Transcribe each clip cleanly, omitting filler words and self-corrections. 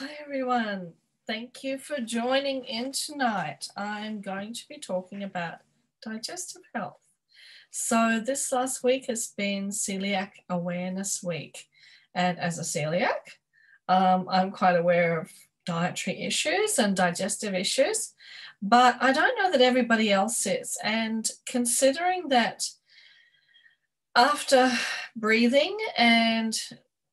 Hi everyone, thank you for joining in tonight. I'm going to be talking about digestive health. So this last week has been Celiac Awareness Week, and as a celiac, I'm quite aware of dietary issues and digestive issues, but I don't know that everybody else is. And considering that after breathing and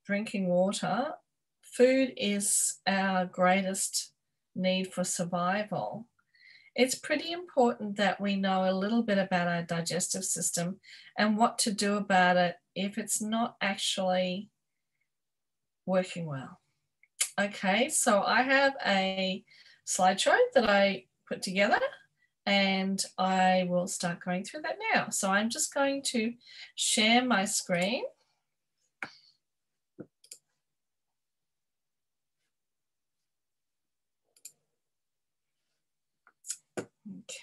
drinking water, food is our greatest need for survival. It's pretty important that we know a little bit about our digestive system and what to do about it if it's not actually working well. Okay, so I have a slideshow that I put together and I will start going through that now. So I'm just going to share my screen.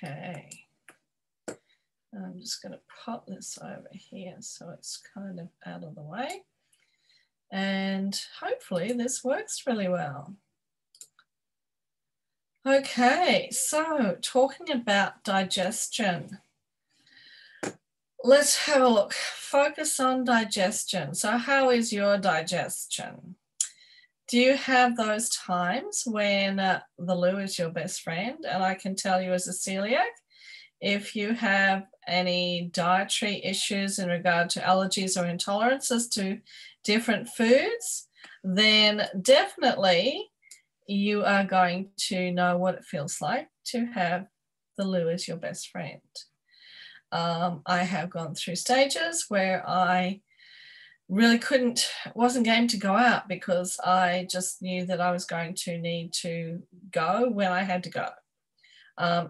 Okay, I'm just going to pop this over here so it's kind of out of the way. And hopefully this works really well. Okay, so talking about digestion. Let's have a look. Focus on digestion. So how is your digestion? Do you have those times when the loo is your best friend? And I can tell you as a celiac, if you have any dietary issues in regard to allergies or intolerances to different foods, then definitely you are going to know what it feels like to have the loo as your best friend. I have gone through stages where I really wasn't game to go out because I just knew that I was going to need to go when I had to go.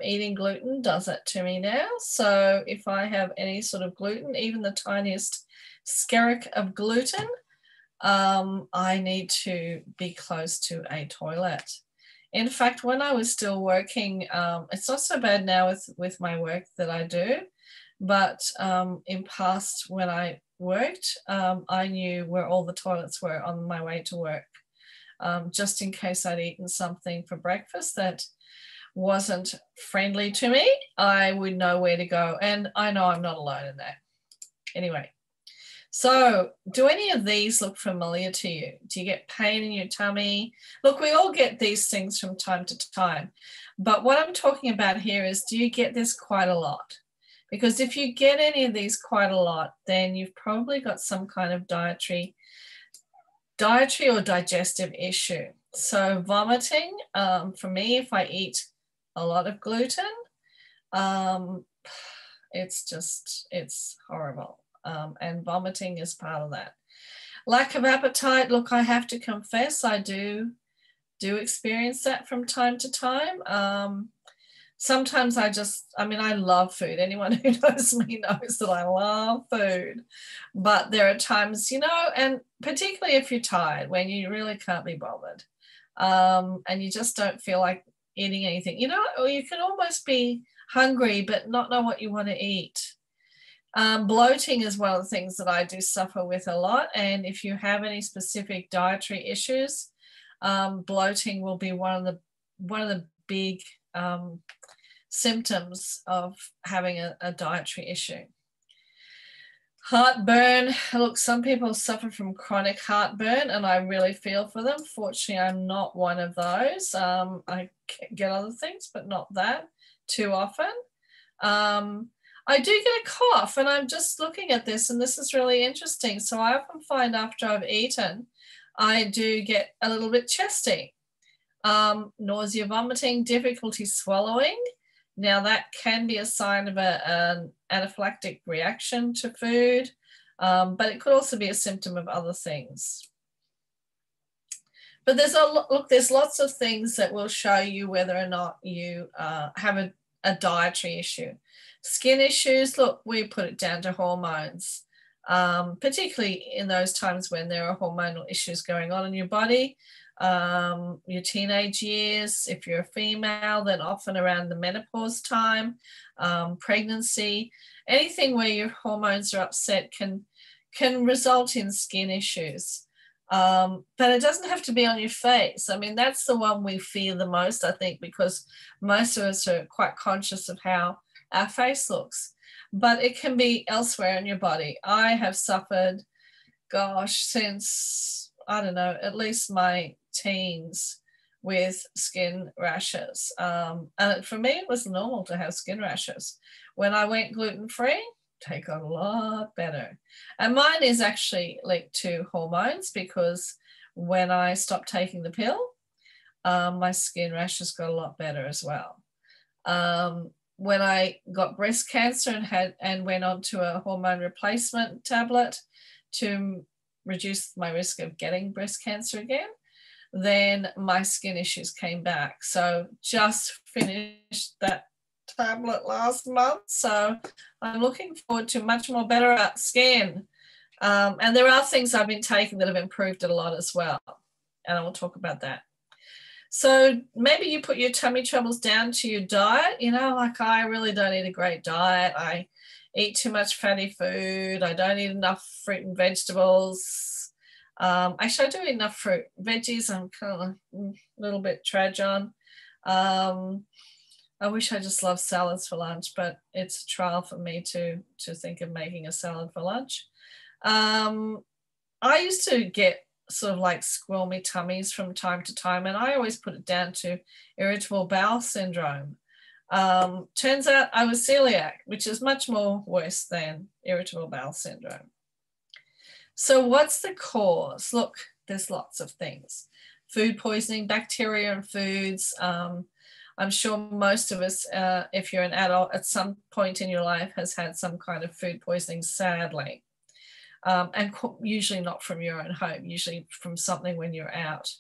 Eating gluten does it to me now. So if I have any sort of gluten, even the tiniest skerrick of gluten, I need to be close to a toilet. In fact, when I was still working, it's not so bad now with my work that I do, but in past when I worked, I knew where all the toilets were on my way to work, just in case I'd eaten something for breakfast that wasn't friendly to me. I would know where to go, and I know I'm not alone in that. Anyway, so do any of these look familiar to you? Do you get pain in your tummy? Look, we all get these things from time to time, but what I'm talking about here is, do you get this quite a lot? Because if you get any of these quite a lot, then you've probably got some kind of dietary or digestive issue. So vomiting, for me, if I eat a lot of gluten, it's horrible. And vomiting is part of that. Lack of appetite, look, I have to confess, I do experience that from time to time. Sometimes I love food. Anyone who knows me knows that I love food. But there are times, and particularly if you're tired, when you really can't be bothered, and you just don't feel like eating anything, or you can almost be hungry but not know what you want to eat. Bloating is one of the things that I do suffer with a lot. And if you have any specific dietary issues, bloating will be one of the big symptoms of having a dietary issue. Heartburn. Look, some people suffer from chronic heartburn and I really feel for them. Fortunately, I'm not one of those. I get other things, but not that too often. I do get a cough, and I'm just looking at this, and this is really interesting. So I often find after I've eaten, I do get a little bit chesty. Nausea, vomiting, difficulty swallowing. Now that can be a sign of an anaphylactic reaction to food, but it could also be a symptom of other things. But there's lots of things that will show you whether or not you have a dietary issue. Skin issues, look, we put it down to hormones, particularly in those times when there are hormonal issues going on in your body. Your teenage years, if you're a female, then often around the menopause time, pregnancy, anything where your hormones are upset can result in skin issues. But it doesn't have to be on your face. I mean, that's the one we fear the most, I think, because most of us are quite conscious of how our face looks. But it can be elsewhere in your body. I have suffered, gosh, since, I don't know, at least my teens with skin rashes. And for me, it was normal to have skin rashes. When I went gluten-free, they got a lot better. And mine is actually linked to hormones, because when I stopped taking the pill, my skin rashes got a lot better as well. When I got breast cancer and went on to a hormone replacement tablet to reduce my risk of getting breast cancer again, then my skin issues came back. So just finished that tablet last month, so I'm looking forward to much more better skin. And there are things I've been taking that have improved it a lot as well, and I will talk about that. So maybe you put your tummy troubles down to your diet. You know, like, I really don't eat a great diet. I eat too much fatty food. I don't eat enough fruit and vegetables. Actually, I do eat enough fruit. Veggies, I'm kind of a little bit trudge on. I wish I just loved salads for lunch, but it's a trial for me to think of making a salad for lunch. I used to get sort of like squirmy tummies from time to time, and I always put it down to irritable bowel syndrome. Turns out I was celiac, which is much more worse than irritable bowel syndrome. So what's the cause? Look, there's lots of things. Food poisoning, bacteria in foods. I'm sure most of us, if you're an adult, at some point in your life has had some kind of food poisoning, sadly. And usually not from your own home, usually from something when you're out.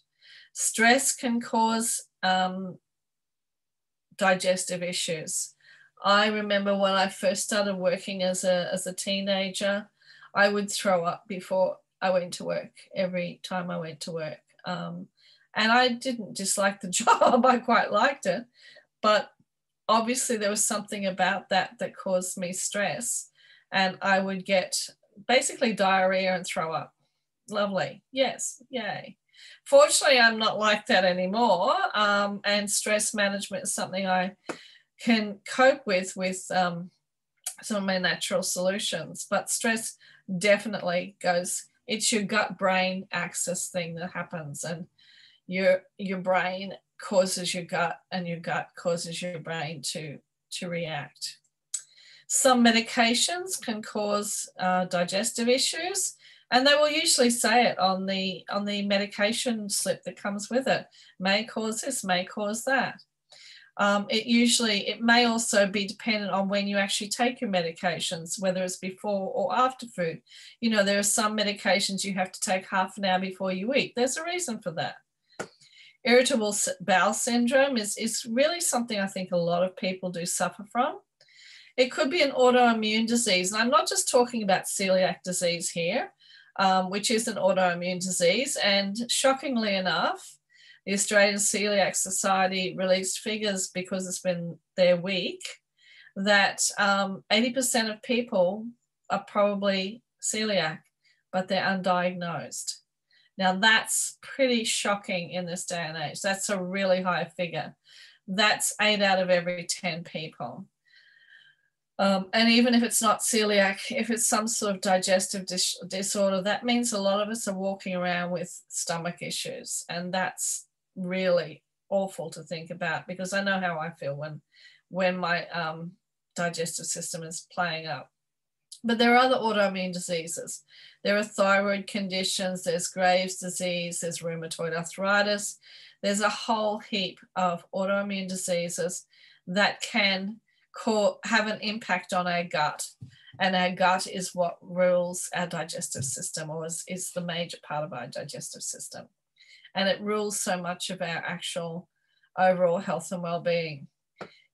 Stress can cause digestive issues. I remember when I first started working as a teenager, I would throw up before I went to work, every time I went to work. And I didn't dislike the job, I quite liked it, but obviously there was something about that caused me stress, and I would get basically diarrhea and throw up. Lovely, yes, yay. Fortunately, I'm not like that anymore, and stress management is something I can cope with some of my natural solutions, but stress definitely goes, it's your gut-brain axis thing that happens, and your brain causes your gut, and your gut causes your brain to react. Some medications can cause digestive issues, and they will usually say it on the medication slip that comes with it. May cause this, may cause that. It may also be dependent on when you actually take your medications, whether it's before or after food. You know, there are some medications you have to take half an hour before you eat. There's a reason for that. Irritable bowel syndrome is really something I think a lot of people do suffer from. It could be an autoimmune disease. And I'm not just talking about celiac disease here, which is an autoimmune disease. And shockingly enough, the Australian Celiac Society released figures, because it's been their week, that 80% of people are probably celiac, but they're undiagnosed. Now that's pretty shocking in this day and age. That's a really high figure. That's 8 out of every 10 people. And even if it's not celiac, if it's some sort of digestive disorder, that means a lot of us are walking around with stomach issues. And that's really awful to think about, because I know how I feel when my digestive system is playing up. But there are other autoimmune diseases. There are thyroid conditions, there's Graves' disease, there's rheumatoid arthritis. There's a whole heap of autoimmune diseases that can have an impact on our gut. And our gut is what rules our digestive system, or is the major part of our digestive system. And it rules so much of our actual overall health and well-being.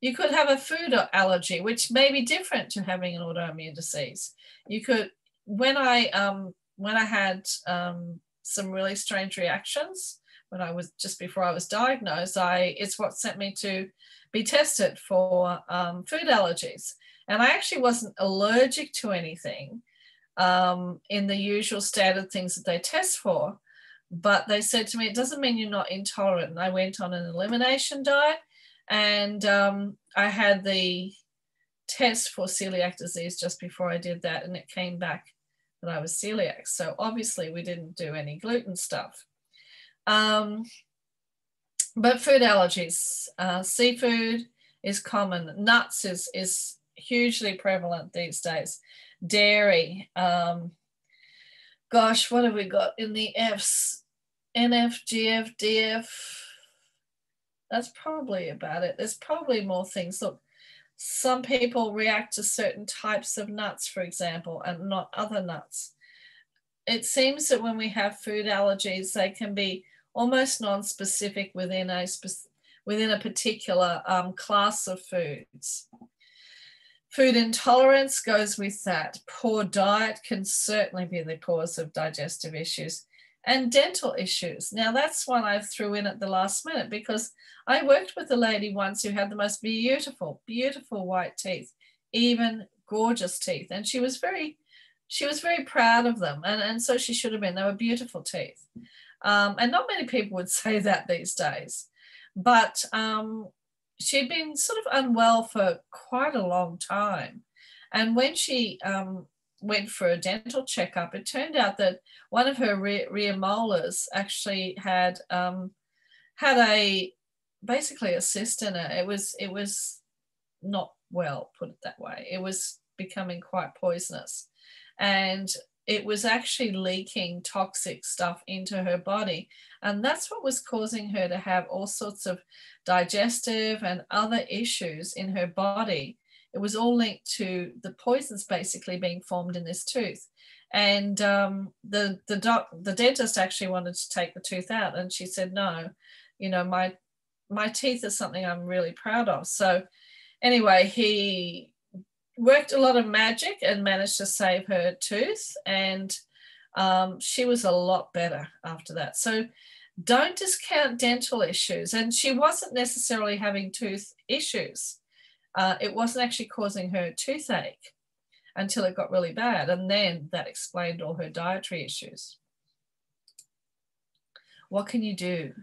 You could have a food allergy, which may be different to having an autoimmune disease. You could, when I had some really strange reactions, when I was just before I was diagnosed, it's what sent me to be tested for food allergies. And I actually wasn't allergic to anything in the usual standard things that they test for. But they said to me, it doesn't mean you're not intolerant. And I went on an elimination diet, and I had the test for celiac disease just before I did that, and it came back that I was celiac. So obviously we didn't do any gluten stuff. But food allergies, seafood is common. Nuts is hugely prevalent these days. Dairy, gosh, what have we got in the Fs? NF, GF, DF. That's probably about it. There's probably more things. Look, some people react to certain types of nuts, for example, and not other nuts. It seems that when we have food allergies, they can be almost non-specific within a particular class of foods. Food intolerance goes with that. Poor diet can certainly be the cause of digestive issues. And dental issues. Now, that's one I threw in at the last minute, because I worked with a lady once who had the most beautiful, beautiful white teeth, even gorgeous teeth. And she was very proud of them. And so she should have been. They were beautiful teeth. And not many people would say that these days. But she'd been sort of unwell for quite a long time. And when she went for a dental checkup, it turned out that one of her rear molars actually had basically a cyst in it. It was not well, put it that way. It was becoming quite poisonous, and it was actually leaking toxic stuff into her body, and that's what was causing her to have all sorts of digestive and other issues in her body. It was all linked to the poisons basically being formed in this tooth. And the dentist actually wanted to take the tooth out, and she said, no, you know, my teeth is something I'm really proud of. So anyway, he worked a lot of magic and managed to save her tooth, and she was a lot better after that. So don't discount dental issues. And she wasn't necessarily having tooth issues. It wasn't actually causing her toothache until it got really bad. And then that explained all her dietary issues. What can you do?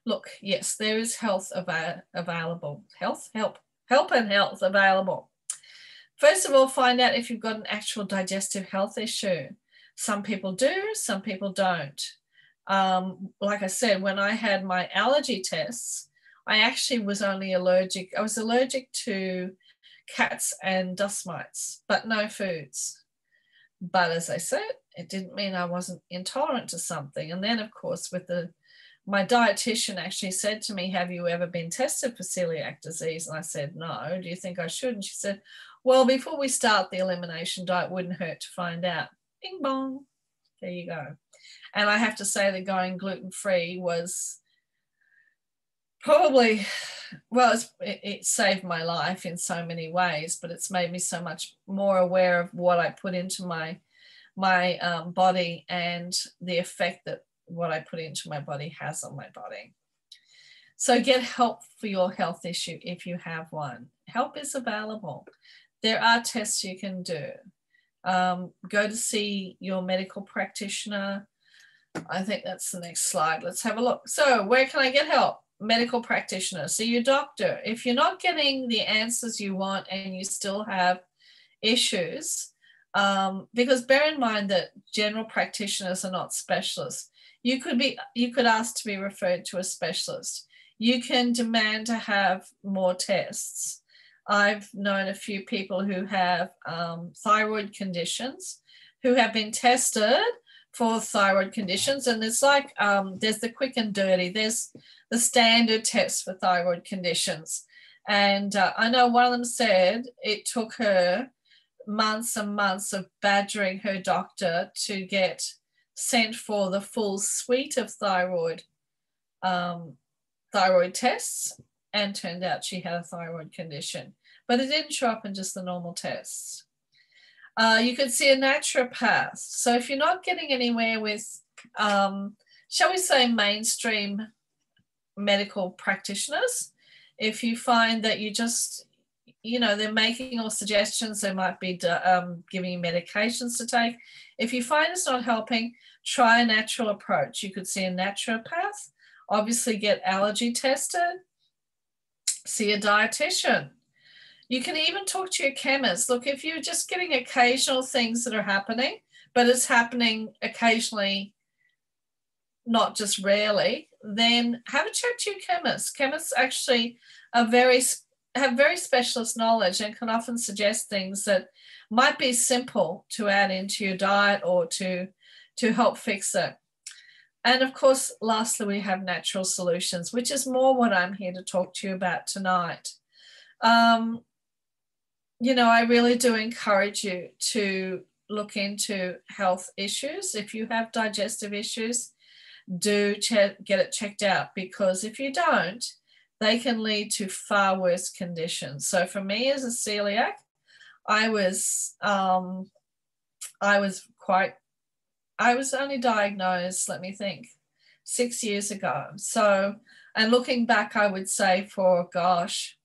Look, yes, there is health available. Help and health available. First of all, find out if you've got an actual digestive health issue. Some people do, some people don't. Like I said, when I had my allergy tests, I actually was allergic to cats and dust mites, but no foods. But as I said, it didn't mean I wasn't intolerant to something. And then, of course, my dietitian actually said to me, have you ever been tested for celiac disease? And I said, no. Do you think I should? And she said, well, before we start the elimination diet, wouldn't hurt to find out. Bing bong. There you go. And I have to say that going gluten-free was probably, well, it saved my life in so many ways, but it's made me so much more aware of what I put into my body and the effect that what I put into my body has on my body. So get help for your health issue if you have one. Help is available. There are tests you can do. Go to see your medical practitioner. I think that's the next slide. Let's have a look. So where can I get help? Medical practitioner. See your doctor. If you're not getting the answers you want and you still have issues, because bear in mind that general practitioners are not specialists. You could ask to be referred to a specialist. You can demand to have more tests. I've known a few people who have thyroid conditions who have been tested for thyroid conditions, and it's like there's the quick and dirty. There's the standard test for thyroid conditions, and I know one of them said it took her months and months of badgering her doctor to get sent for the full suite of thyroid tests, and turned out she had a thyroid condition, but it didn't show up in just the normal tests. You could see a naturopath. So if you're not getting anywhere with, shall we say, mainstream medical practitioners, if you find that you just, you know, they're making all suggestions, they might be giving you medications to take. If you find it's not helping, try a natural approach. You could see a naturopath, obviously get allergy tested, see a dietitian. You can even talk to your chemist. Look, if you're just getting occasional things that are happening, but it's happening occasionally, not just rarely, then have a chat to your chemist. Chemists actually are have very specialist knowledge and can often suggest things that might be simple to add into your diet or to help fix it. And of course, lastly, we have natural solutions, which is more what I'm here to talk to you about tonight. You know, I really do encourage you to look into health issues. If you have digestive issues, do get it checked out, because if you don't, they can lead to far worse conditions. So for me as a celiac, I was only diagnosed, let me think, 6 years ago. So, and looking back, I would say for, gosh,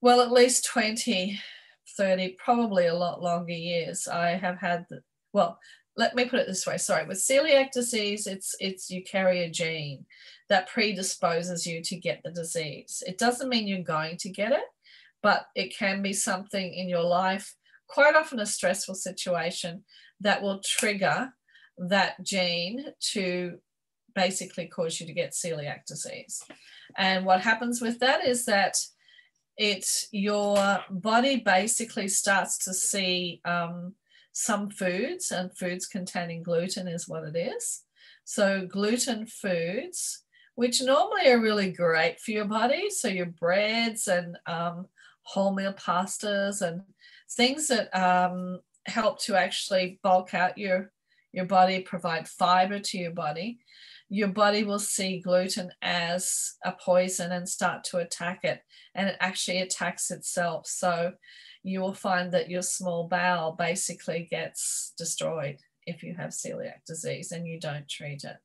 well, at least 20, 30, probably a lot longer years, I have had, well, let me put it this way, sorry, with celiac disease, it's you carry a gene that predisposes you to get the disease. It doesn't mean you're going to get it, but it can be something in your life, quite often a stressful situation, that will trigger that gene to basically cause you to get celiac disease. And what happens with that is that your body basically starts to see some foods, and foods containing gluten is what it is. So gluten foods, which normally are really great for your body, so your breads and wholemeal pastas and things that help to actually bulk out your body, provide fiber to your body will see gluten as a poison and start to attack it, and it actually attacks itself. So you will find that your small bowel basically gets destroyed if you have celiac disease and you don't treat it.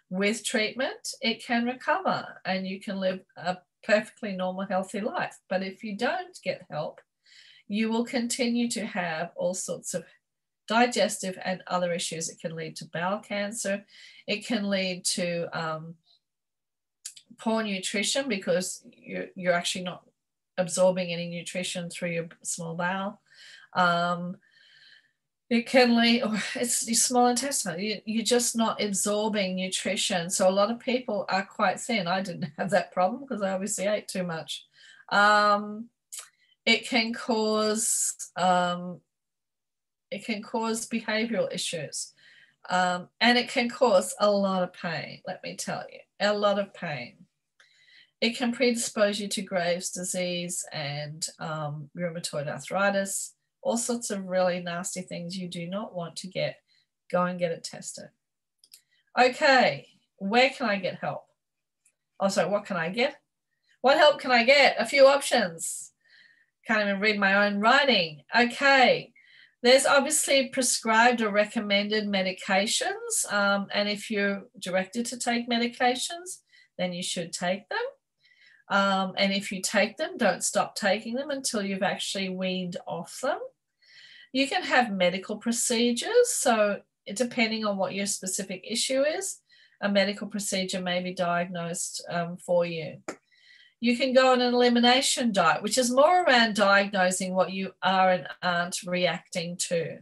With treatment, it can recover and you can live a perfectly normal, healthy life. But if you don't get help, you will continue to have all sorts of digestive and other issues. It can lead to bowel cancer. It can lead to poor nutrition, because you're actually not absorbing any nutrition through your small bowel. It can lead, or it's your small intestine. You're just not absorbing nutrition. So a lot of people are quite thin. I didn't have that problem because I obviously ate too much. It can cause behavioral issues, and it can cause a lot of pain. Let me tell you, a lot of pain. It can predispose you to Graves' disease and rheumatoid arthritis, all sorts of really nasty things you do not want to get. Go and get it tested. Okay, where can I get help? Oh, sorry, what can I get? What help can I get? A few options. Can't even read my own writing. Okay, there's obviously prescribed or recommended medications, and if you're directed to take medications, then you should take them. And if you take them, don't stop taking them until you've actually weaned off them. You can have medical procedures. So depending on what your specific issue is, a medical procedure may be diagnosed for you. You can go on an elimination diet, which is more around diagnosing what you are and aren't reacting to.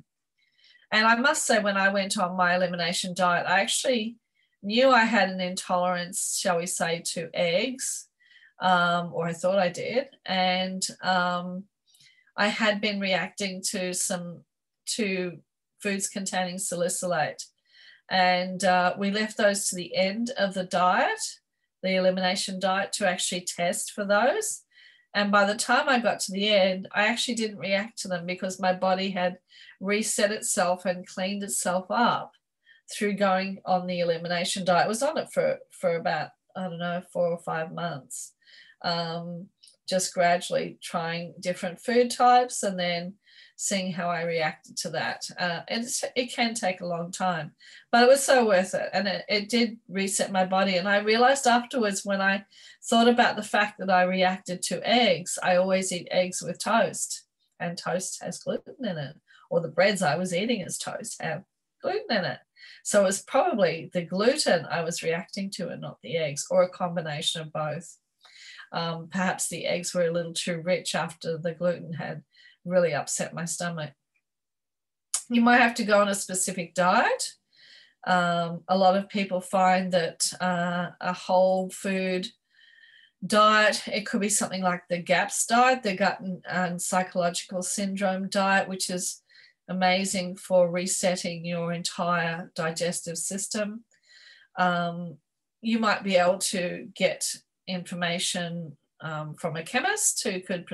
And I must say, when I went on my elimination diet, I actually knew I had an intolerance, shall we say, to eggs. Or I thought I did, and I had been reacting to foods containing salicylate, and we left those to the end of the diet, the elimination diet, to actually test for those. And by the time I got to the end, I actually didn't react to them because my body had reset itself and cleaned itself up through going on the elimination diet. I was on it for about, I don't know, 4 or 5 months. Just gradually trying different food types and then seeing how I reacted to that. It can take a long time, but it was so worth it. And it did reset my body. And I realized afterwards, when I thought about the fact that I reacted to eggs, I always eat eggs with toast, and toast has gluten in it, or the breads I was eating as toast have gluten in it. So it was probably the gluten I was reacting to and not the eggs, or a combination of both. Perhaps the eggs were a little too rich after the gluten had really upset my stomach. You might have to go on a specific diet. A lot of people find that a whole food diet, it could be something like the GAPS diet, the gut and psychological syndrome diet, which is amazing for resetting your entire digestive system. You might be able to get information from a chemist who could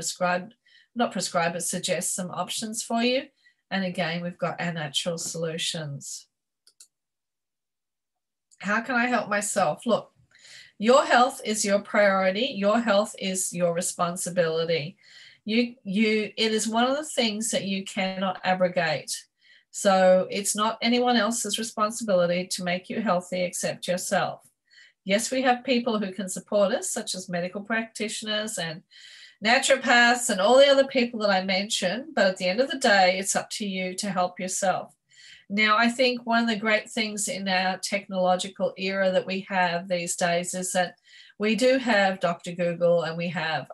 not prescribe, but suggest some options for you. And again, we've got our natural solutions. How can I help myself? Look, your health is your priority. Your health is your responsibility. It is one of the things that you cannot abrogate. So it's not anyone else's responsibility to make you healthy except yourself. Yes, we have people who can support us, such as medical practitioners and naturopaths and all the other people that I mentioned, but at the end of the day, it's up to you to help yourself. Now, I think one of the great things in our technological era that we have these days is that we do have Dr. Google, and we have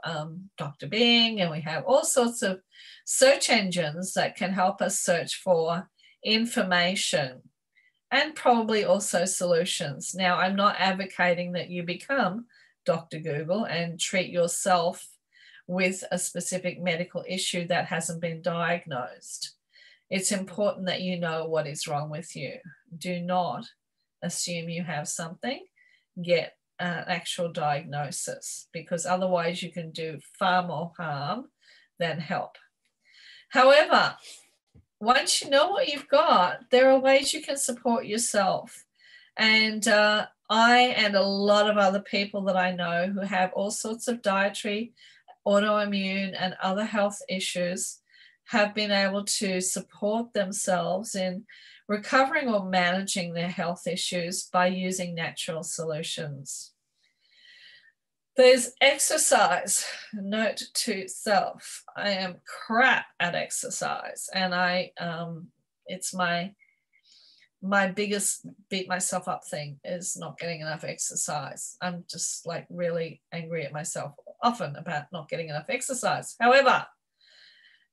Dr. Bing, and we have all sorts of search engines that can help us search for information and probably also solutions. Now, I'm not advocating that you become Dr. Google and treat yourself with a specific medical issue that hasn't been diagnosed. It's important that you know what is wrong with you. Do not assume you have something. Get an actual diagnosis, because otherwise you can do far more harm than help. However, once you know what you've got, there are ways you can support yourself. And I and a lot of other people that I know who have all sorts of dietary, autoimmune, and other health issues have been able to support themselves in recovering or managing their health issues by using natural solutions. There's exercise. Note to self, I am crap at exercise, and it's my biggest beat myself up thing is not getting enough exercise. I'm just like really angry at myself often about not getting enough exercise. However,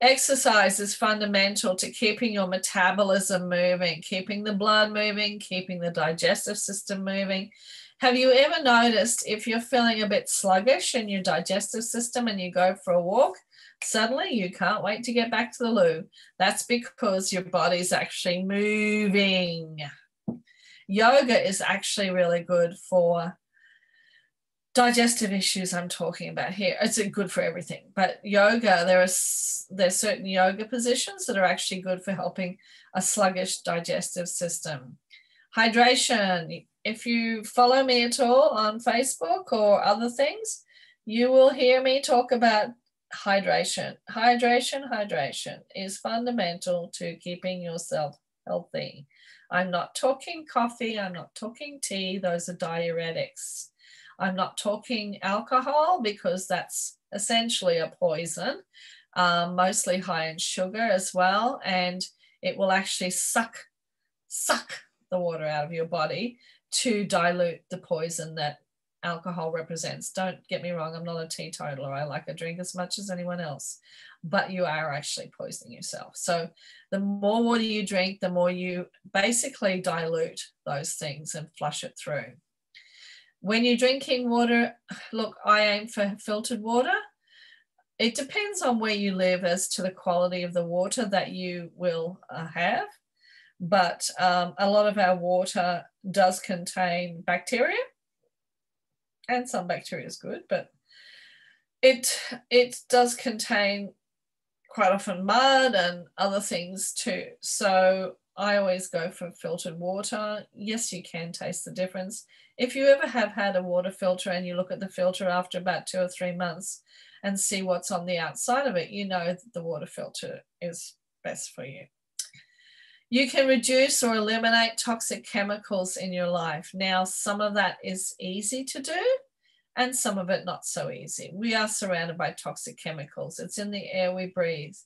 exercise is fundamental to keeping your metabolism moving, keeping the blood moving, keeping the digestive system moving. Have you ever noticed if you're feeling a bit sluggish in your digestive system and you go for a walk, suddenly you can't wait to get back to the loo? That's because your body's actually moving. Yoga is actually really good for digestive issues I'm talking about here. It's good for everything, but yoga, there's certain yoga positions that are actually good for helping a sluggish digestive system. Hydration. If you follow me at all on Facebook or other things, you will hear me talk about hydration. Hydration is fundamental to keeping yourself healthy. I'm not talking coffee. I'm not talking tea. Those are diuretics. I'm not talking alcohol, because that's essentially a poison, mostly high in sugar as well, and it will actually suck the water out of your body to dilute the poison that alcohol represents. Don't get me wrong, I'm not a teetotaler. I like a drink as much as anyone else, but you are actually poisoning yourself. So the more water you drink, the more you basically dilute those things and flush it through. When you're drinking water, look, I aim for filtered water. It depends on where you live as to the quality of the water that you will have. But a lot of our water does contain bacteria, and some bacteria is good, but it does contain quite often mud and other things too. So I always go for filtered water. Yes, you can taste the difference. If you ever have had a water filter and you look at the filter after about 2 or 3 months and see what's on the outside of it, you know that the water filter is best for you. You can reduce or eliminate toxic chemicals in your life. Now, some of that is easy to do and some of it not so easy. We are surrounded by toxic chemicals. It's in the air we breathe.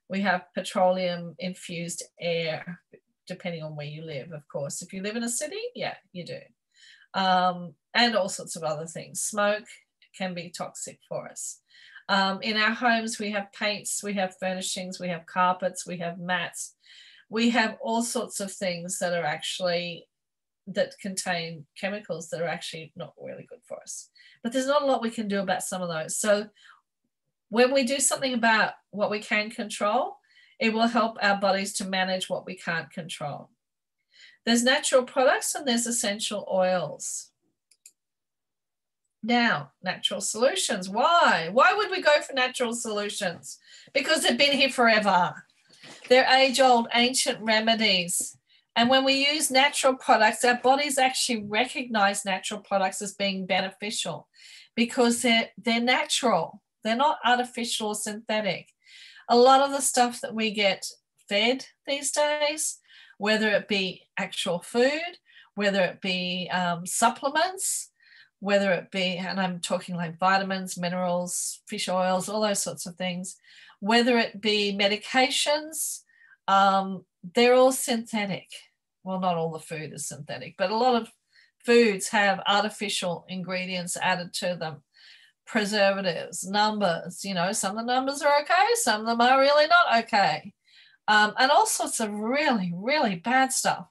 We have petroleum infused air depending on where you live, of course. If you live in a city, yeah, you do. And all sorts of other things. Smoke can be toxic for us. In our homes, we have paints, we have furnishings, we have carpets, we have mats. We have all sorts of things that are actually, that contain chemicals that are actually not really good for us. But there's not a lot we can do about some of those. So when we do something about what we can control, it will help our bodies to manage what we can't control. There's natural products and there's essential oils. Now, natural solutions. Why? Why would we go for natural solutions? Because they've been here forever. They're age-old, ancient remedies. And when we use natural products, our bodies actually recognize natural products as being beneficial because they're natural. They're not artificial or synthetic. A lot of the stuff that we get fed these days, whether it be actual food, whether it be supplements, whether it be, and I'm talking like vitamins, minerals, fish oils, all those sorts of things, whether it be medications, they're all synthetic. Well, not all the food is synthetic, but a lot of foods have artificial ingredients added to them. Preservatives, numbers, you know, some of the numbers are okay, some of them are really not okay. And all sorts of really, really bad stuff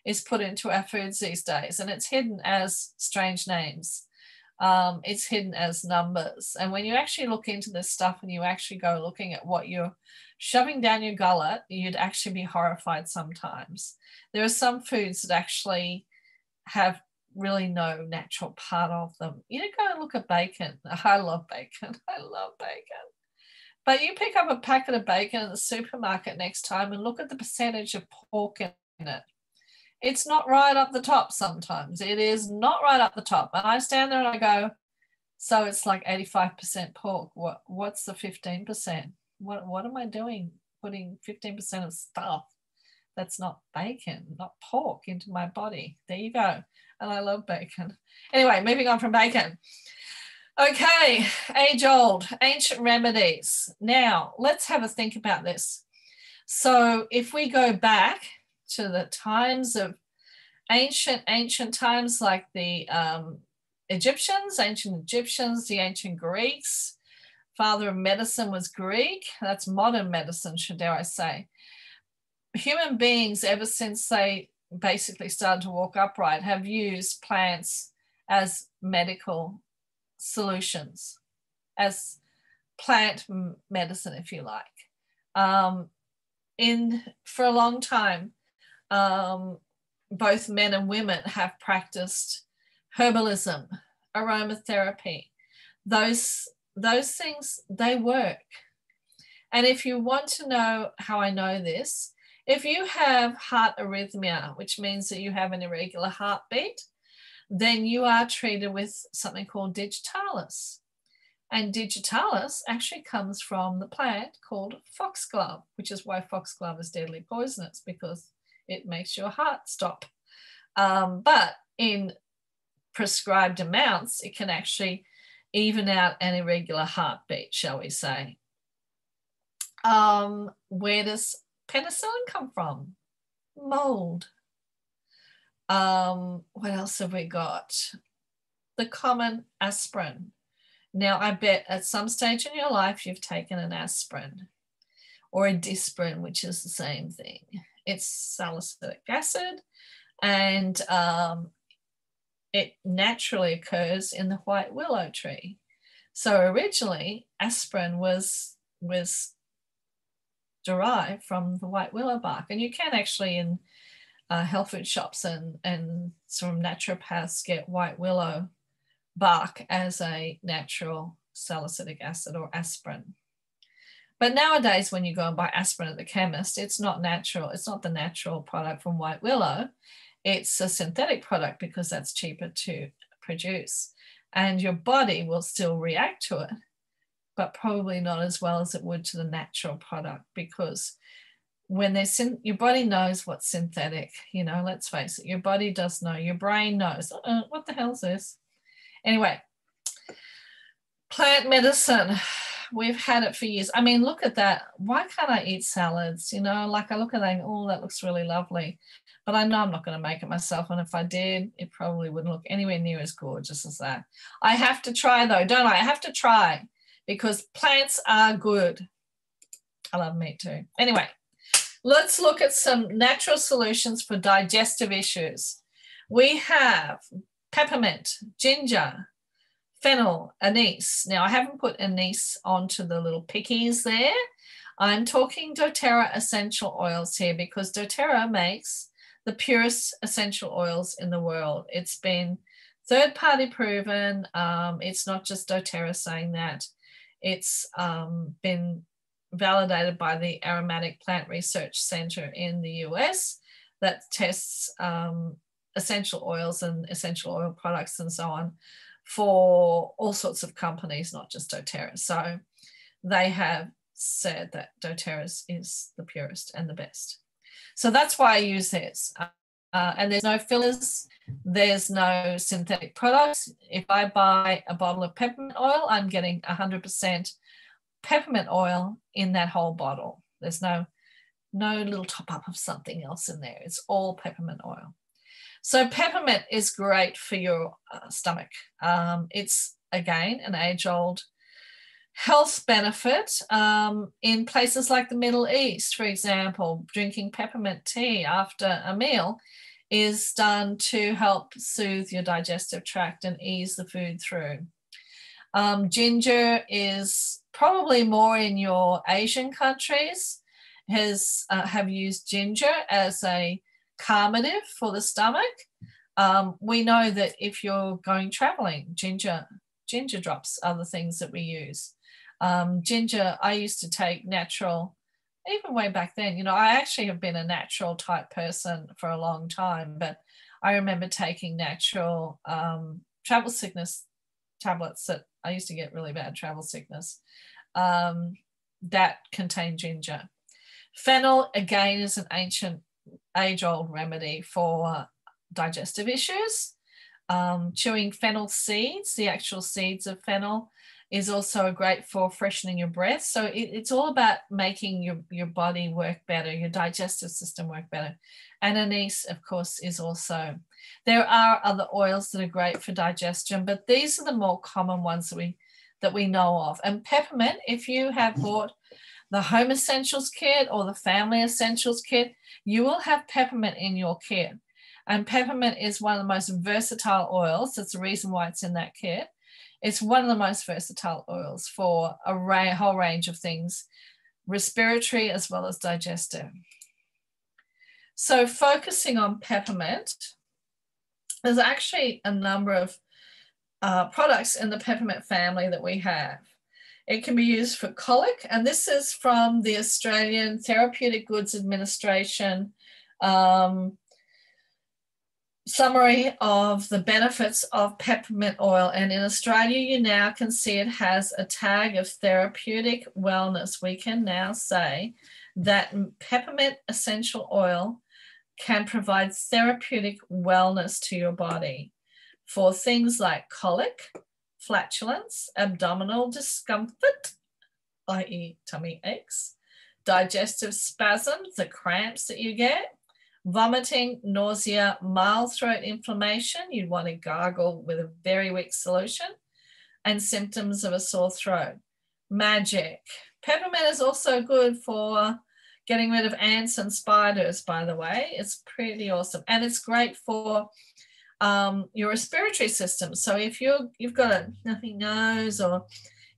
is put into our foods these days, and it's hidden as strange names. It's hidden as numbers. And when you actually look into this stuff and you actually go looking at what you're shoving down your gullet, you'd actually be horrified sometimes. There are some foods that actually have really no natural part of them. You go and look at bacon. I love bacon. I love bacon. But you pick up a packet of bacon in the supermarket next time and look at the percentage of pork in it. It's not right up the top sometimes. It is not right up the top. And I stand there and I go, so it's like 85% pork. What's the 15%? What am I doing putting 15% of stuff that's not bacon, not pork into my body? There you go. And I love bacon. Anyway, moving on from bacon. Okay, age-old, ancient remedies. Now, let's have a think about this. So if we go back to the times of ancient times, like the ancient Egyptians, the ancient Greeks, father of medicine was Greek. That's modern medicine, dare I say. Human beings, ever since they basically started to walk upright, have used plants as medical solutions, as plant medicine, if you like. For a long time, both men and women have practiced herbalism, aromatherapy. Those things, they work. And if you want to know how I know this, if you have heart arrhythmia, which means that you have an irregular heartbeat, then you are treated with something called digitalis. And digitalis actually comes from the plant called foxglove, which is why foxglove is deadly poisonous, because it makes your heart stop. But in prescribed amounts, it can actually even out an irregular heartbeat, shall we say. Where does penicillin come from? Mold. What else have we got? The common aspirin. Now, I bet at some stage in your life you've taken an aspirin or a dispirin, which is the same thing. It's salicylic acid, and it naturally occurs in the white willow tree. So originally, aspirin was derived from the white willow bark, and you can actually in health food shops and some naturopaths get white willow bark as a natural salicylic acid or aspirin. But nowadays, when you go and buy aspirin at the chemist, it's not natural. It's not the natural product from white willow. It's a synthetic product because that's cheaper to produce. And your body will still react to it, but probably not as well as it would to the natural product, because when your body knows what's synthetic, let's face it, your body does know, your brain knows, what the hell is this? Anyway, plant medicine. we've had it for years. I mean, look at that. Why can't I eat salads? You know, like I look at that and, oh, that looks really lovely. But I know I'm not going to make it myself. And if I did, it probably wouldn't look anywhere near as gorgeous as that. I have to try though, don't I? I have to try because plants are good. I love meat too. Anyway, let's look at some natural solutions for digestive issues. We have peppermint, ginger, fennel, anise. Now, I haven't put anise onto the little pickies there. I'm talking doTERRA essential oils here because doTERRA makes the purest essential oils in the world. It's been third-party proven. It's not just doTERRA saying that. It's been validated by the Aromatic Plant Research Center in the US that tests essential oils and essential oil products and so on for all sorts of companies, not just doTERRA. So they have said that doTERRA is the purest and the best. So that's why I use this. And there's no fillers, there's no synthetic products. If I buy a bottle of peppermint oil, I'm getting 100% peppermint oil in that whole bottle. There's no little top up of something else in there. It's all peppermint oil. So peppermint is great for your stomach. It's, again, an age-old health benefit. In places like the Middle East, for example, drinking peppermint tea after a meal is done to help soothe your digestive tract and ease the food through. Ginger is probably more in your Asian countries, have used ginger as a calmative for the stomach. We know that if you're going traveling, ginger drops are the things that we use. Ginger, I used to take natural, even way back then. You know, I actually have been a natural type person for a long time, but I remember taking natural travel sickness tablets that I used to get really bad travel sickness that contain ginger. Fennel, again, is an ancient age-old remedy for digestive issues. Chewing fennel seeds, the actual seeds of fennel, is also great for freshening your breath. So it's all about making your body work better, your digestive system work better. And anise, of course, is also. There are other oils that are great for digestion, but these are the more common ones that we know of. And peppermint, if you have bought the Home Essentials kit or the Family Essentials kit, you will have peppermint in your kit. And peppermint is one of the most versatile oils. That's the reason why it's in that kit. It's one of the most versatile oils for a whole range of things, respiratory as well as digestive. So focusing on peppermint, there's actually a number of products in the peppermint family that we have. It can be used for colic, and this is from the Australian Therapeutic Goods Administration summary of the benefits of peppermint oil. And in Australia, you now can see it has a tag of therapeutic wellness. We can now say that peppermint essential oil can provide therapeutic wellness to your body for things like colic, flatulence, abdominal discomfort, i.e. tummy aches, digestive spasms, the cramps that you get, vomiting, nausea, mild throat inflammation, you'd want to gargle with a very weak solution, and symptoms of a sore throat. Magic. Peppermint is also good for getting rid of ants and spiders, by the way. It's pretty awesome. And it's great for your respiratory system. So if you've got a snuffy nose or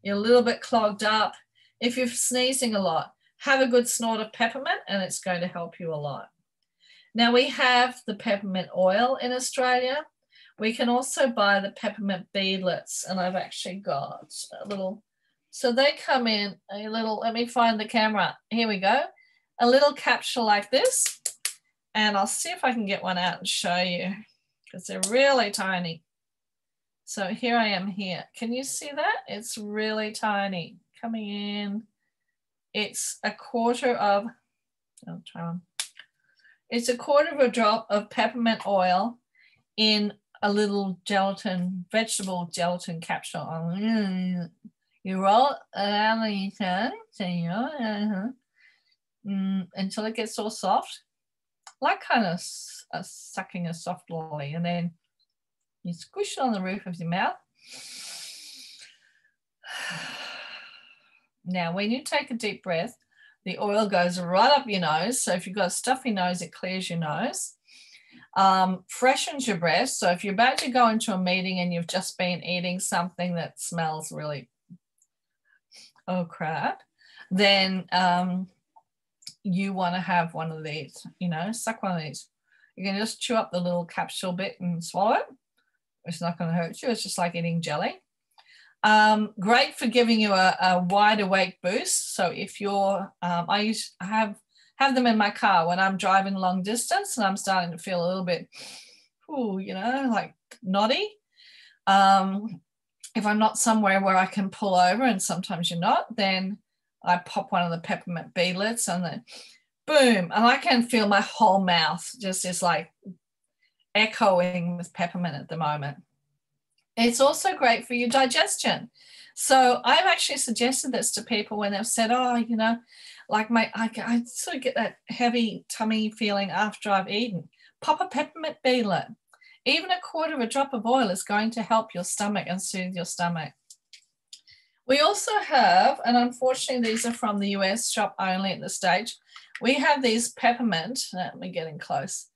you're a little bit clogged up, if you're sneezing a lot, have a good snort of peppermint and it's going to help you a lot. Now we have the peppermint oil in Australia. We can also buy the peppermint beadlets, and I've actually got a little, so they come in a little, let me find the camera. Here we go. A little capsule like this, and I'll see if I can get one out and show you because they're really tiny. So here I am here. Can you see that? It's really tiny coming in. It's a quarter of, I'll try one. It's a quarter of a drop of peppermint oil in a little gelatin, vegetable gelatin capsule. You roll it around the tongue, until it gets all soft, like kind of sucking a soft lolly, and then you squish it on the roof of your mouth. Now, when you take a deep breath, the oil goes right up your nose. So if you've got a stuffy nose, it clears your nose. Freshens your breath. So if you're about to go into a meeting and you've just been eating something that smells really, oh crap, then you want to have one of these, suck one of these. You can just chew up the little capsule bit and swallow it. It's not going to hurt you. It's just like eating jelly. Great for giving you a wide awake boost. So if you're, I have them in my car when I'm driving long distance and I'm starting to feel a little bit, like noddy. If I'm not somewhere where I can pull over, and sometimes you're not, then I pop one of the peppermint beadlets and then boom, and I can feel my whole mouth just is like echoing with peppermint at the moment. It's also great for your digestion. So I've actually suggested this to people when they've said, like I sort of get that heavy tummy feeling after I've eaten. Pop a peppermint beadlet. Even a quarter of a drop of oil is going to help your stomach and soothe your stomach. We also have, and unfortunately these are from the US, shop only at this stage, we have these peppermint, let me get in close.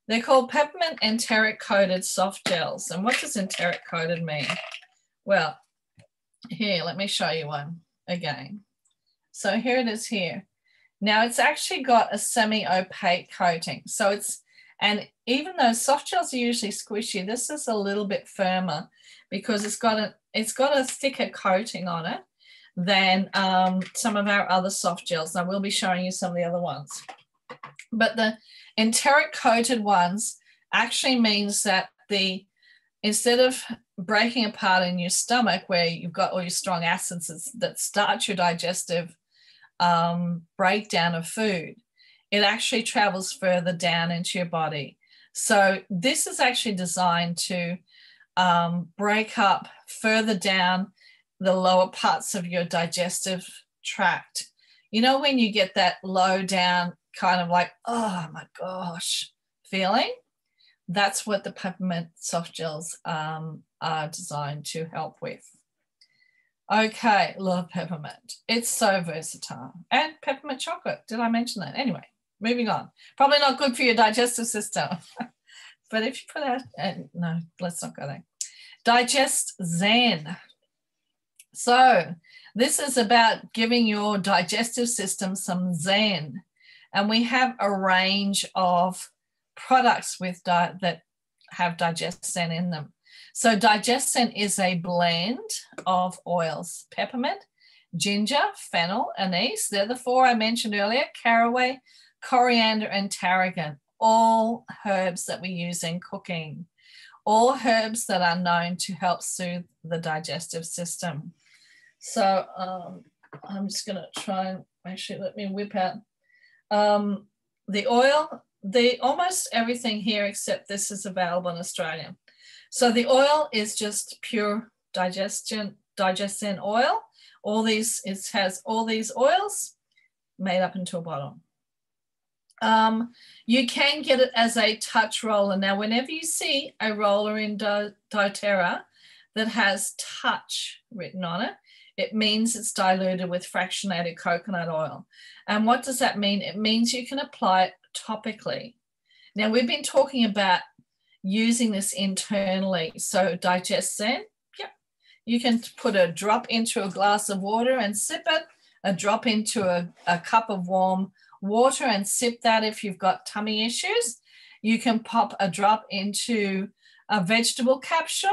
They're called peppermint enteric coated soft gels. And what does enteric coated mean? Well, here, let me show you one again. So here it is here. Now it's actually got a semi-opaque coating. So and even though soft gels are usually squishy, this is a little bit firmer because it's got a thicker coating on it than some of our other soft gels. And I will be showing you some of the other ones. But the enteric coated ones actually means that instead of breaking apart in your stomach where you've got all your strong acids that start your digestive breakdown of food, it actually travels further down into your body. So this is actually designed to break up further down the lower parts of your digestive tract. When you get that low down kind of like, oh my gosh, feeling, that's what the peppermint soft gels are designed to help with. Okay, love peppermint. It's so versatile. And peppermint chocolate, did I mention that? Anyway, moving on. Probably not good for your digestive system. But if you put out, no, let's not go there. Digest Zen. So this is about giving your digestive system some zen. And we have a range of products that have Digest Zen in them. So Digest Zen is a blend of oils: peppermint, ginger, fennel, anise. They're the four I mentioned earlier: caraway, coriander, and tarragon. All herbs that we use in cooking. All herbs that are known to help soothe the digestive system. So I'm just going to try and actually let me whip out the oil. Almost everything here except this is available in Australia. So the oil is just pure Digest Zen oil. It has all these oils made up into a bottle. You can get it as a touch roller. Now, whenever you see a roller in doTERRA that has touch written on it, it means it's diluted with fractionated coconut oil. And what does that mean? It means you can apply it topically. Now, we've been talking about using this internally. So Digest Zen, you can put a drop into a glass of water and sip it, a drop into a cup of warm water and sip that if you've got tummy issues. You can pop a drop into a vegetable capsule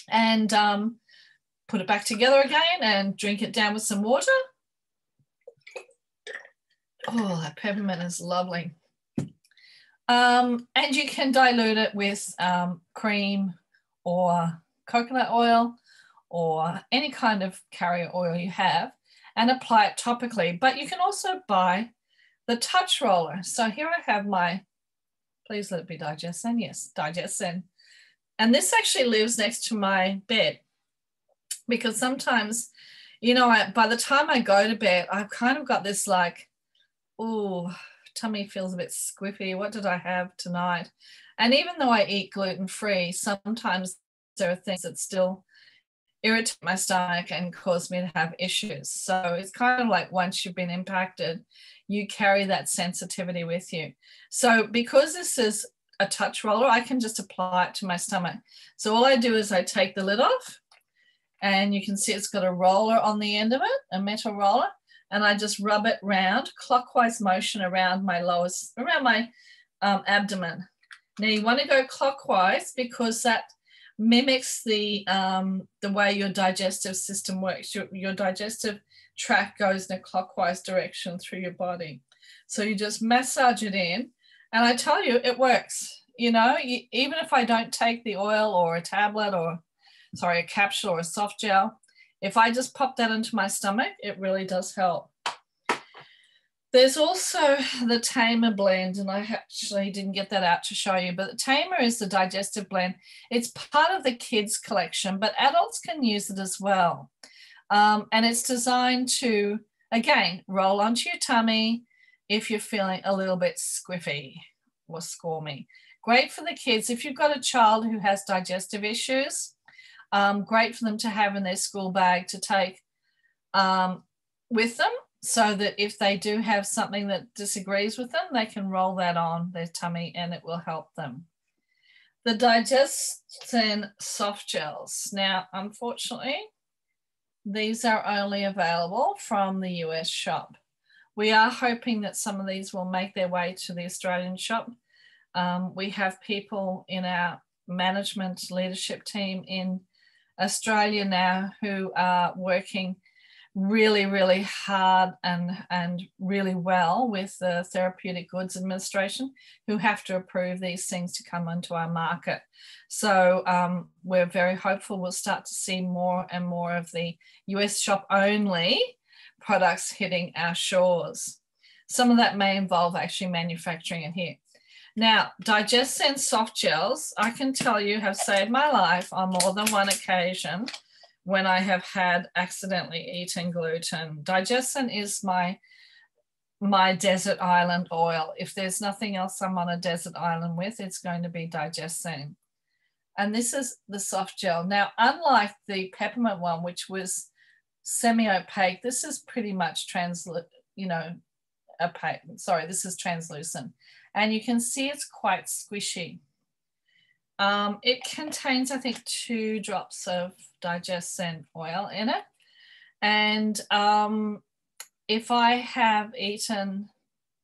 and put it back together again and drink it down with some water. Oh, that peppermint is lovely. And you can dilute it with cream or coconut oil or any kind of carrier oil you have and apply it topically. But you can also buy the touch roller. So here I have my, please let it be Digest Zen. Yes, Digest Zen. And this actually lives next to my bed. because sometimes, by the time I go to bed, I've kind of got this like, oh, tummy feels a bit squiffy. What did I have tonight? And even though I eat gluten-free, sometimes there are things that still irritate my stomach and cause me to have issues. So it's kind of like once you've been impacted, you carry that sensitivity with you. So because this is a touch roller, I can just apply it to my stomach. So all I do is I take the lid off, and you can see it's got a roller on the end of it, a metal roller, and I just rub it round, clockwise motion around my abdomen. Now you want to go clockwise because that mimics the way your digestive system works. Your digestive tract goes in a clockwise direction through your body. So you just massage it in, and I tell you, it works. Even if I don't take the oil or a tablet or, a capsule or a soft gel, if I just pop that into my stomach, it really does help. There's also the Tamer blend, and I actually didn't get that out to show you, but the Tamer is the digestive blend. It's part of the kids collection, but adults can use it as well. And it's designed to, again, roll onto your tummy if you're feeling a little bit squiffy or squirmy. Great for the kids. If you've got a child who has digestive issues, great for them to have in their school bag to take with them, so that if they do have something that disagrees with them, they can roll that on their tummy and it will help them. The Digestive soft gels. Now, unfortunately, these are only available from the US shop. We are hoping that some of these will make their way to the Australian shop. We have people in our management leadership team in Australia now who are working really, really hard and really well with the Therapeutic Goods Administration, who have to approve these things to come onto our market. So we're very hopeful we'll start to see more and more of the US shop only products hitting our shores. Some of that may involve actually manufacturing it here. Now, Digestive soft gels, I can tell you, have saved my life on more than one occasion when I have had accidentally eaten gluten. Digestive is my desert island oil. If there's nothing else I'm on a desert island with, it's going to be Digestive. And this is the soft gel. Now, unlike the peppermint one, which was semi-opaque, this is pretty much opaque. Sorry, this is translucent. And you can see it's quite squishy. It contains, I think, 2 drops of Digestive oil in it. And if I have eaten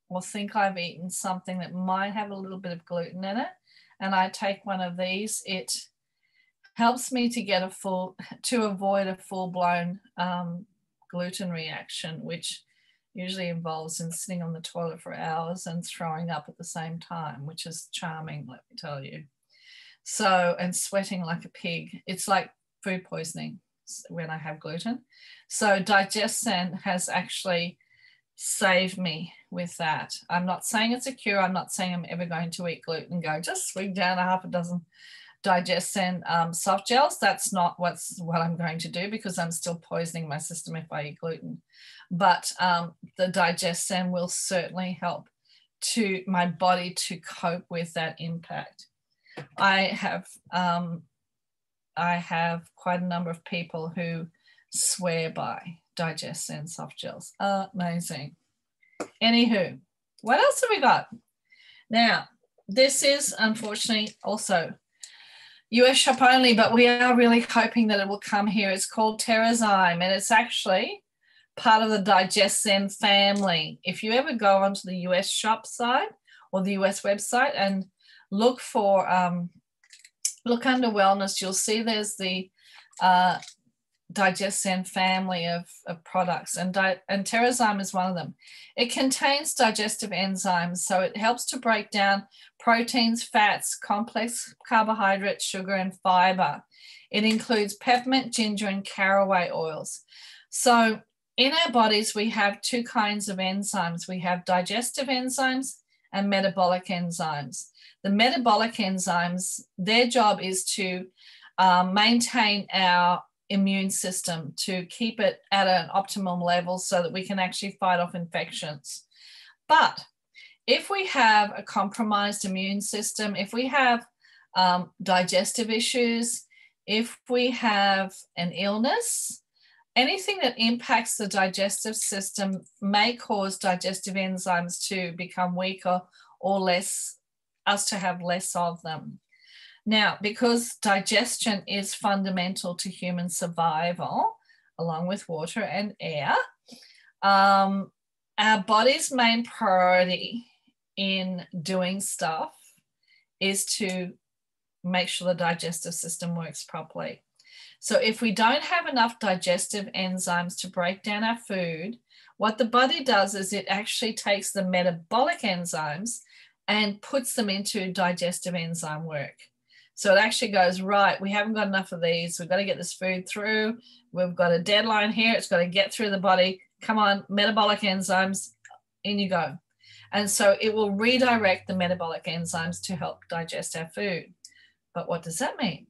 or think I've eaten something that might have a little bit of gluten in it, and I take one of these, it helps me to avoid a full-blown gluten reaction, which usually involves in sitting on the toilet for hours and throwing up at the same time, which is charming, let me tell you. So, and sweating like a pig. It's like food poisoning when I have gluten. So Digestive has actually saved me with that. I'm not saying it's a cure. I'm not saying I'm ever going to eat gluten and go, just swing down a half a dozen Digestive soft gels. That's not what I'm going to do, because I'm still poisoning my system if I eat gluten. But the Digestive will certainly help to my body to cope with that impact. I have quite a number of people who swear by Digestive soft gels. Amazing. Anywho, what else have we got? Now, this is unfortunately also US shop only, but we are really hoping that it will come here. It's called Terrazyme, and it's actually part of the Digestive family. If you ever go onto the US shop site or the US website and look under wellness, you'll see there's the Digestive family of products, and Terrazyme is one of them. It contains digestive enzymes, so it helps to break down proteins, fats, complex carbohydrates, sugar, and fiber. It includes peppermint, ginger, and caraway oils. So in our bodies, we have 2 kinds of enzymes. We have digestive enzymes and metabolic enzymes. The metabolic enzymes, their job is to maintain our immune system to keep it at an optimum level so that we can actually fight off infections. But if we have a compromised immune system, if we have digestive issues, if we have an illness, anything that impacts the digestive system may cause digestive enzymes to become weaker or less, us to have less of them. Now, because digestion is fundamental to human survival, along with water and air, our body's main priority in doing stuff is to make sure the digestive system works properly. So if we don't have enough digestive enzymes to break down our food, what the body does is it actually takes the metabolic enzymes and puts them into digestive enzyme work. So it actually goes, right, we haven't got enough of these. We've got to get this food through. We've got a deadline here. It's got to get through the body. Come on, metabolic enzymes, in you go. And so it will redirect the metabolic enzymes to help digest our food. But what does that mean?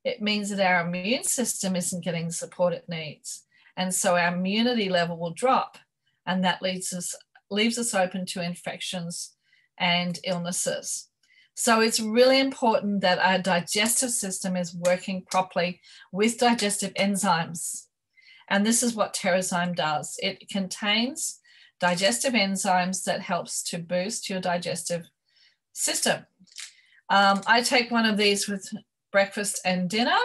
It means that our immune system isn't getting the support it needs. And so our immunity level will drop. And that leaves us open to infections and illnesses. So it's really important that our digestive system is working properly with digestive enzymes. And this is what Terrazyme does. It contains digestive enzymes that helps to boost your digestive system. I take one of these with breakfast and dinner.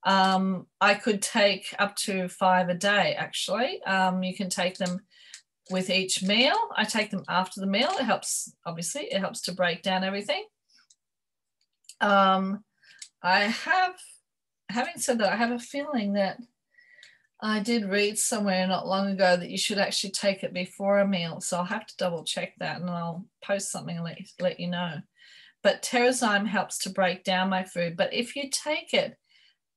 I could take up to 5 a day, actually. You can take them with each meal. I take them after the meal. It helps, obviously, it helps to break down everything. Having said that, I have a feeling that I did read somewhere not long ago that you should actually take it before a meal. So I'll have to double check that and I'll post something and let you know. But Terrazyme helps to break down my food. But if you take it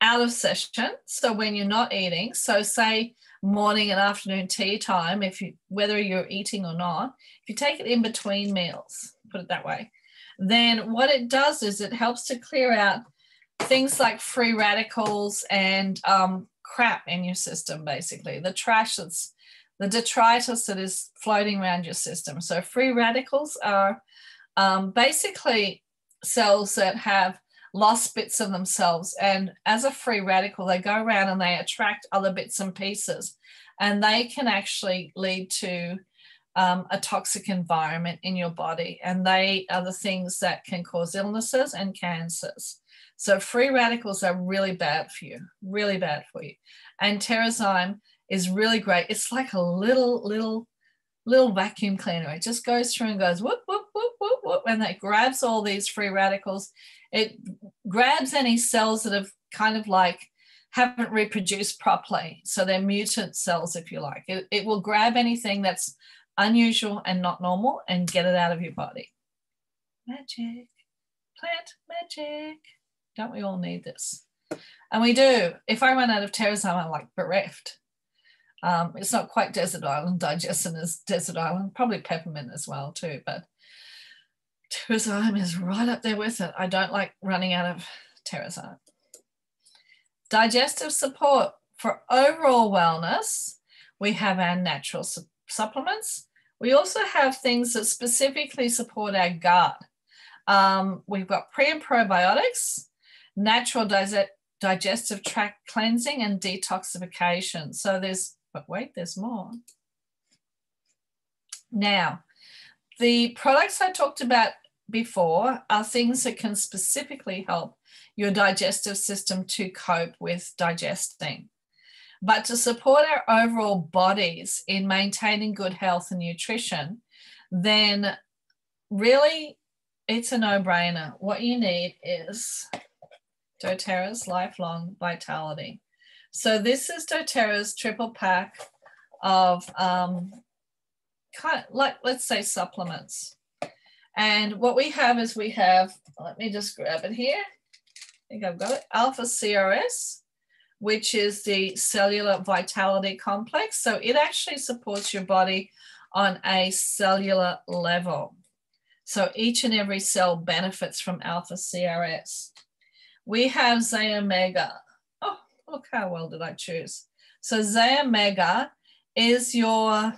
out of session, so when you're not eating, so say morning and afternoon tea time, whether you're eating or not, if you take it in between meals, put it that way, then what it does is it helps to clear out things like free radicals and crap in your system, basically. The trash the detritus that is floating around your system. So free radicals are basically cells that have lost bits of themselves. And as a free radical, they go around and they attract other bits and pieces. And they can actually lead to a toxic environment in your body. And they are the things that can cause illnesses and cancers. So free radicals are really bad for you, really bad for you. And Terrazyme is really great. It's like a little vacuum cleaner. It just goes through and goes whoop, whoop, whoop, whoop, whoop, and it grabs all these free radicals. It grabs any cells that have kind of like haven't reproduced properly. So they're mutant cells, if you like. It will grab anything that's unusual and not normal and get it out of your body. Magic, plant magic. Don't we all need this? And we do. If I run out of Terrazyme, I'm like bereft. It's not quite desert island digestion as desert island, probably peppermint as well too, but Terrazyme is right up there with it. I don't like running out of Terrazyme. Digestive support for overall wellness. We have our natural supplements. We also have things that specifically support our gut. We've got pre and probiotics, natural digestive tract cleansing and detoxification. So but wait, there's more. Now, the products I talked about before are things that can specifically help your digestive system to cope with digesting. But to support our overall bodies in maintaining good health and nutrition, then really it's a no-brainer. What you need is doTERRA's Lifelong Vitality. So this is doTERRA's triple pack of kind of like, let's say, supplements. And what we have is let me just grab it here. I think I've got it. Alpha CRS, which is the cellular vitality complex. So it actually supports your body on a cellular level. So each and every cell benefits from Alpha CRS. We have Zeta Omega. Oh, look how well did I choose. So Zea Mega is your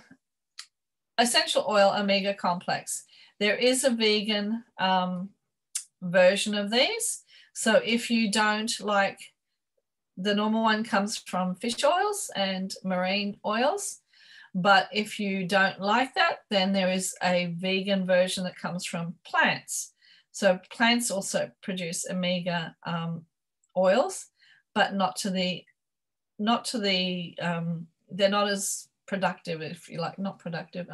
essential oil omega complex. There is a vegan version of these. So if you don't like, the normal one comes from fish oils and marine oils. But if you don't like that, then there is a vegan version that comes from plants. So plants also produce omega oils, but they're not as productive, if you like, not productive.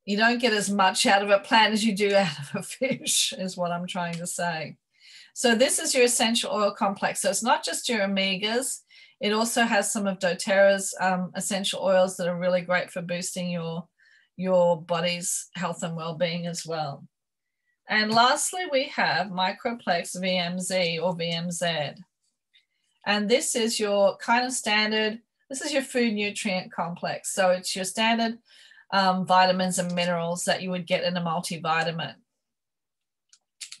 You don't get as much out of a plant as you do out of a fish, is what I'm trying to say. So this is your essential oil complex. So it's not just your omegas. It also has some of doTERRA's essential oils that are really great for boosting your body's health and well-being as well. And lastly, we have Microplex VMZ or VMZ. And this is your kind of standard, this is your food nutrient complex. So it's your standard vitamins and minerals that you would get in a multivitamin.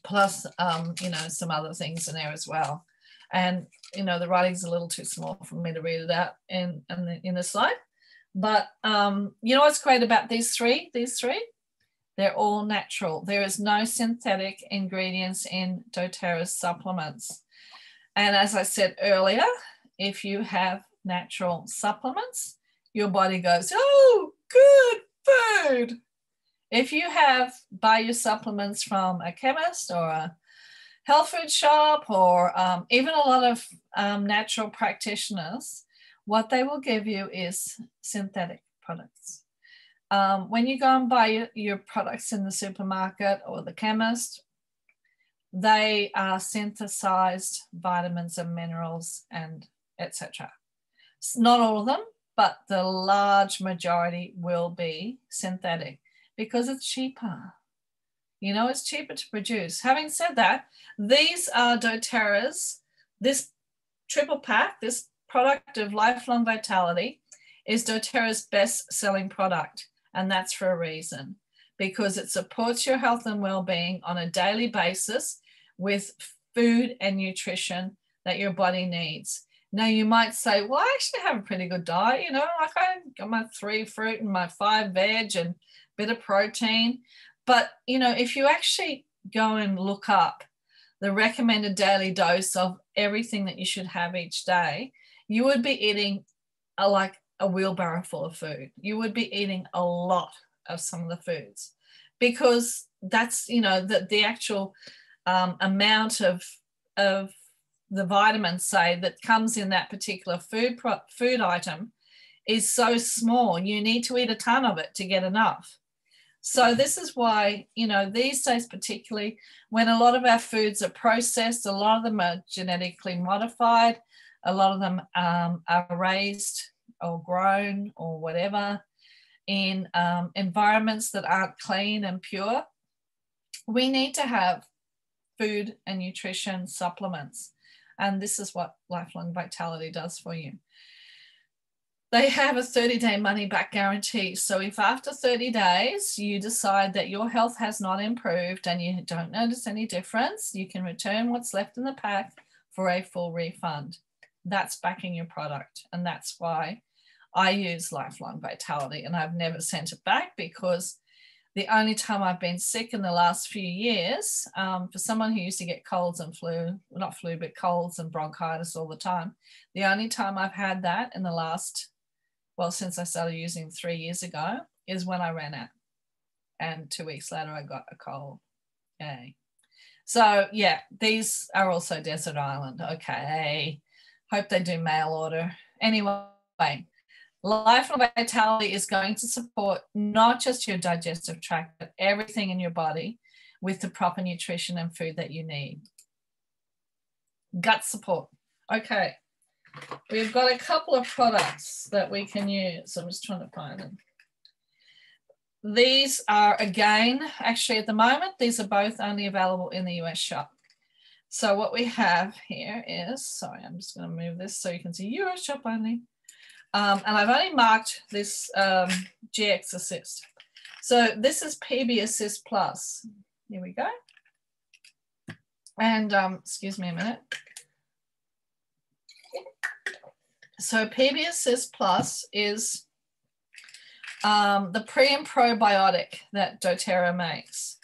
Plus, you know, some other things in there as well. And, you know, the writing's a little too small for me to read it out in the slide. But you know what's great about these three? They're all natural. There is no synthetic ingredients in doTERRA's supplements. And as I said earlier, if you have natural supplements, your body goes, oh, good food. If you buy your supplements from a chemist or a health food shop or even a lot of natural practitioners, what they will give you is synthetic products. When you go and buy your products in the supermarket or the chemist, they are synthesized vitamins and minerals and etc. Not all of them, but the large majority will be synthetic because it's cheaper. You know, it's cheaper to produce. Having said that, these are doTERRA's, this triple pack, this product of lifelong vitality is doTERRA's best-selling product. And that's for a reason, because it supports your health and well-being on a daily basis with food and nutrition that your body needs. Now, you might say, well, I actually have a pretty good diet. You know, like I got my 3 fruit and my 5 veg and a bit of protein. But, you know, if you actually go and look up the recommended daily dose of everything that you should have each day, you would be eating like a wheelbarrow full of food. You would be eating a lot of some of the foods because that's, you know, the actual amount of the vitamins, say, that comes in that particular food item is so small. You need to eat a ton of it to get enough. So this is why, you know, these days particularly, when a lot of our foods are processed, a lot of them are genetically modified, a lot of them are raised or grown or whatever in environments that aren't clean and pure, we need to have food and nutrition supplements. And this is what Lifelong Vitality does for you. They have a 30-day money-back guarantee. So if after 30 days you decide that your health has not improved and you don't notice any difference, you can return what's left in the pack for a full refund. That's backing your product. And that's why I use Lifelong Vitality, and I've never sent it back, because the only time I've been sick in the last few years, for someone who used to get colds and but colds and bronchitis all the time, the only time I've had that in the last, well, since I started using 3 years ago, is when I ran out. And 2 weeks later, I got a cold. Yay. So, yeah, these are also Desert Island. Okay. Hope they do mail order. Anyway, Lifelong Vitality is going to support not just your digestive tract, but everything in your body with the proper nutrition and food that you need. Gut support. Okay. We've got a couple of products that we can use. I'm just trying to find them. These are, again, actually at the moment, these are both only available in the US shop. So what we have here is, sorry, I'm just going to move this so you can see US shop only. And I've only marked this GX Assist. So this is PB Assist Plus. Here we go. And excuse me a minute. So PB Assist Plus is the pre and probiotic that doTERRA makes.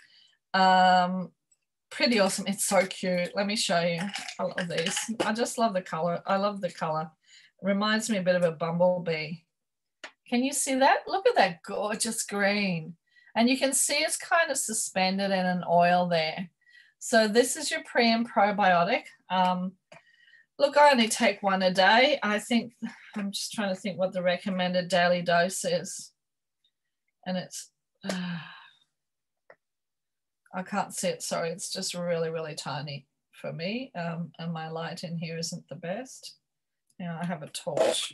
Pretty awesome. It's so cute. Let me show you. I love these. I just love the color. I love the color. It reminds me a bit of a bumblebee. Can you see that? Look at that gorgeous green. And you can see it's kind of suspended in an oil there. So this is your pre and probiotic. Look, I only take one a day. I think, I'm just trying to think what the recommended daily dose is. And it's, I can't see it, sorry. It's just really, really tiny for me. And my light in here isn't the best. Now I have a torch.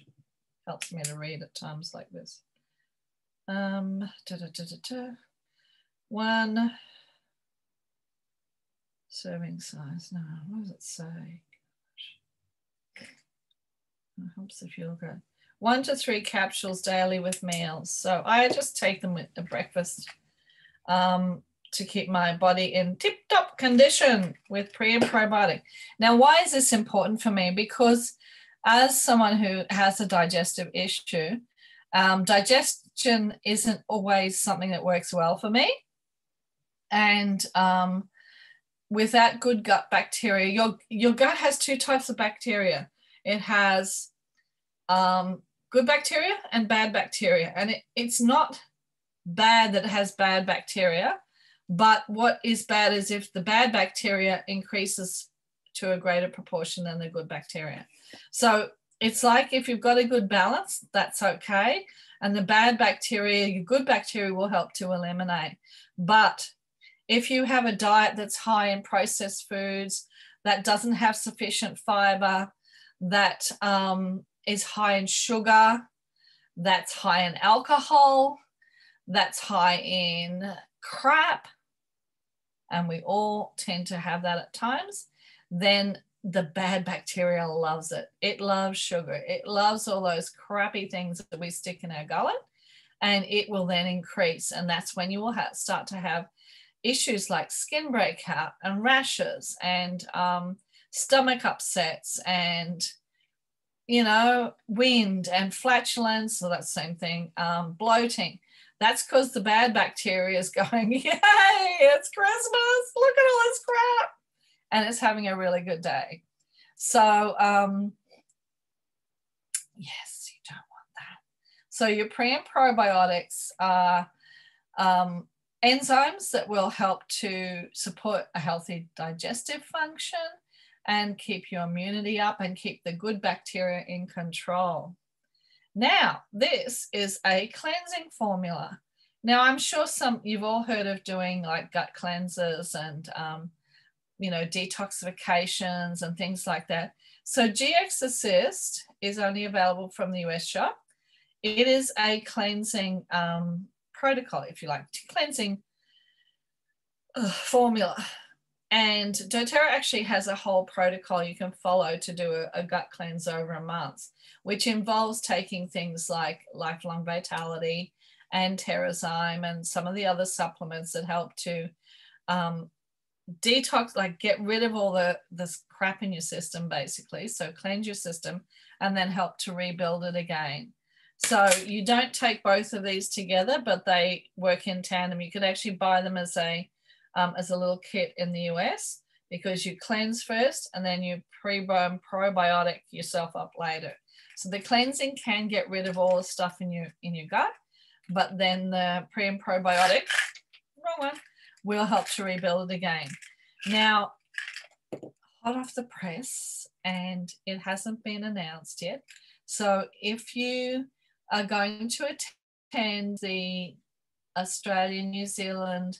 Helps me to read at times like this. One serving size. No, what does it say? It helps if you look at 1 to 3 capsules daily with meals. So I just take them at breakfast to keep my body in tip-top condition with pre and probiotic. Now, why is this important for me? Because as someone who has a digestive issue, digestion isn't always something that works well for me. And without good gut bacteria, your gut has 2 types of bacteria. It has good bacteria and bad bacteria. And it's not bad that it has bad bacteria, but what is bad is if the bad bacteria increases to a greater proportion than the good bacteria. So it's like if you've got a good balance, that's okay. And the bad bacteria, your good bacteria will help to eliminate. But if you have a diet that's high in processed foods, that doesn't have sufficient fiber, that is high in sugar, that's high in alcohol, that's high in crap, and we all tend to have that at times, then the bad bacteria loves it. It loves sugar. It loves all those crappy things that we stick in our gullet, and it will then increase. And that's when you will start to have issues like skin breakout and rashes and stomach upsets and, you know, wind and flatulence, so that's the same thing, bloating. That's because the bad bacteria is going, yay, it's Christmas, look at all this crap. And it's having a really good day. So, yes, you don't want that. So your pre and probiotics are enzymes that will help to support a healthy digestive function and keep your immunity up and keep the good bacteria in control. Now, this is a cleansing formula. Now, I'm sure you've all heard of doing like gut cleansers and, you know, detoxifications and things like that. So GX Assist is only available from the US shop. It is a cleansing protocol, if you like, cleansing formula. And doTERRA actually has a whole protocol you can follow to do a gut cleanse over a month, which involves taking things like Lifelong Vitality and Terrazyme and some of the other supplements that help to detox, like get rid of all this crap in your system, basically. So cleanse your system and then help to rebuild it again. So you don't take both of these together, but they work in tandem. You could actually buy them as a little kit in the US, because you cleanse first and then you probiotic yourself up later. So the cleansing can get rid of all the stuff in your gut, but then the pre and probiotic, wrong one, will help to rebuild it again. Now, hot off the press, and it hasn't been announced yet. So if you are going to attend the Australia-New Zealand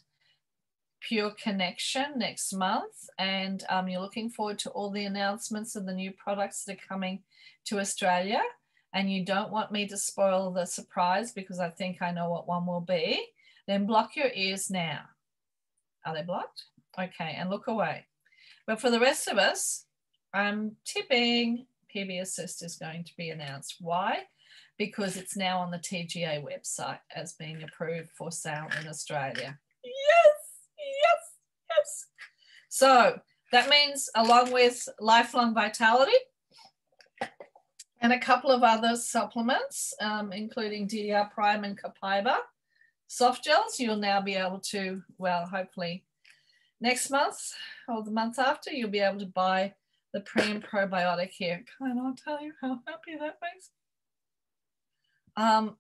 Pure Connection next month, and you're looking forward to all the announcements of the new products that are coming to Australia, and you don't want me to spoil the surprise because I think I know what one will be, then block your ears now. Are they blocked? Okay, and look away. But for the rest of us, I'm tipping PB Assist is going to be announced. Why? Because it's now on the TGA website as being approved for sale in Australia. Yes! Yes, yes. So that means along with Lifelong Vitality, And a couple of other supplements, including DDR Prime and Copaiba soft gels. You'll now be able to, well, hopefully next month or the month after, you'll be able to buy the pre and probiotic here. Can I tell you how happy that makes me?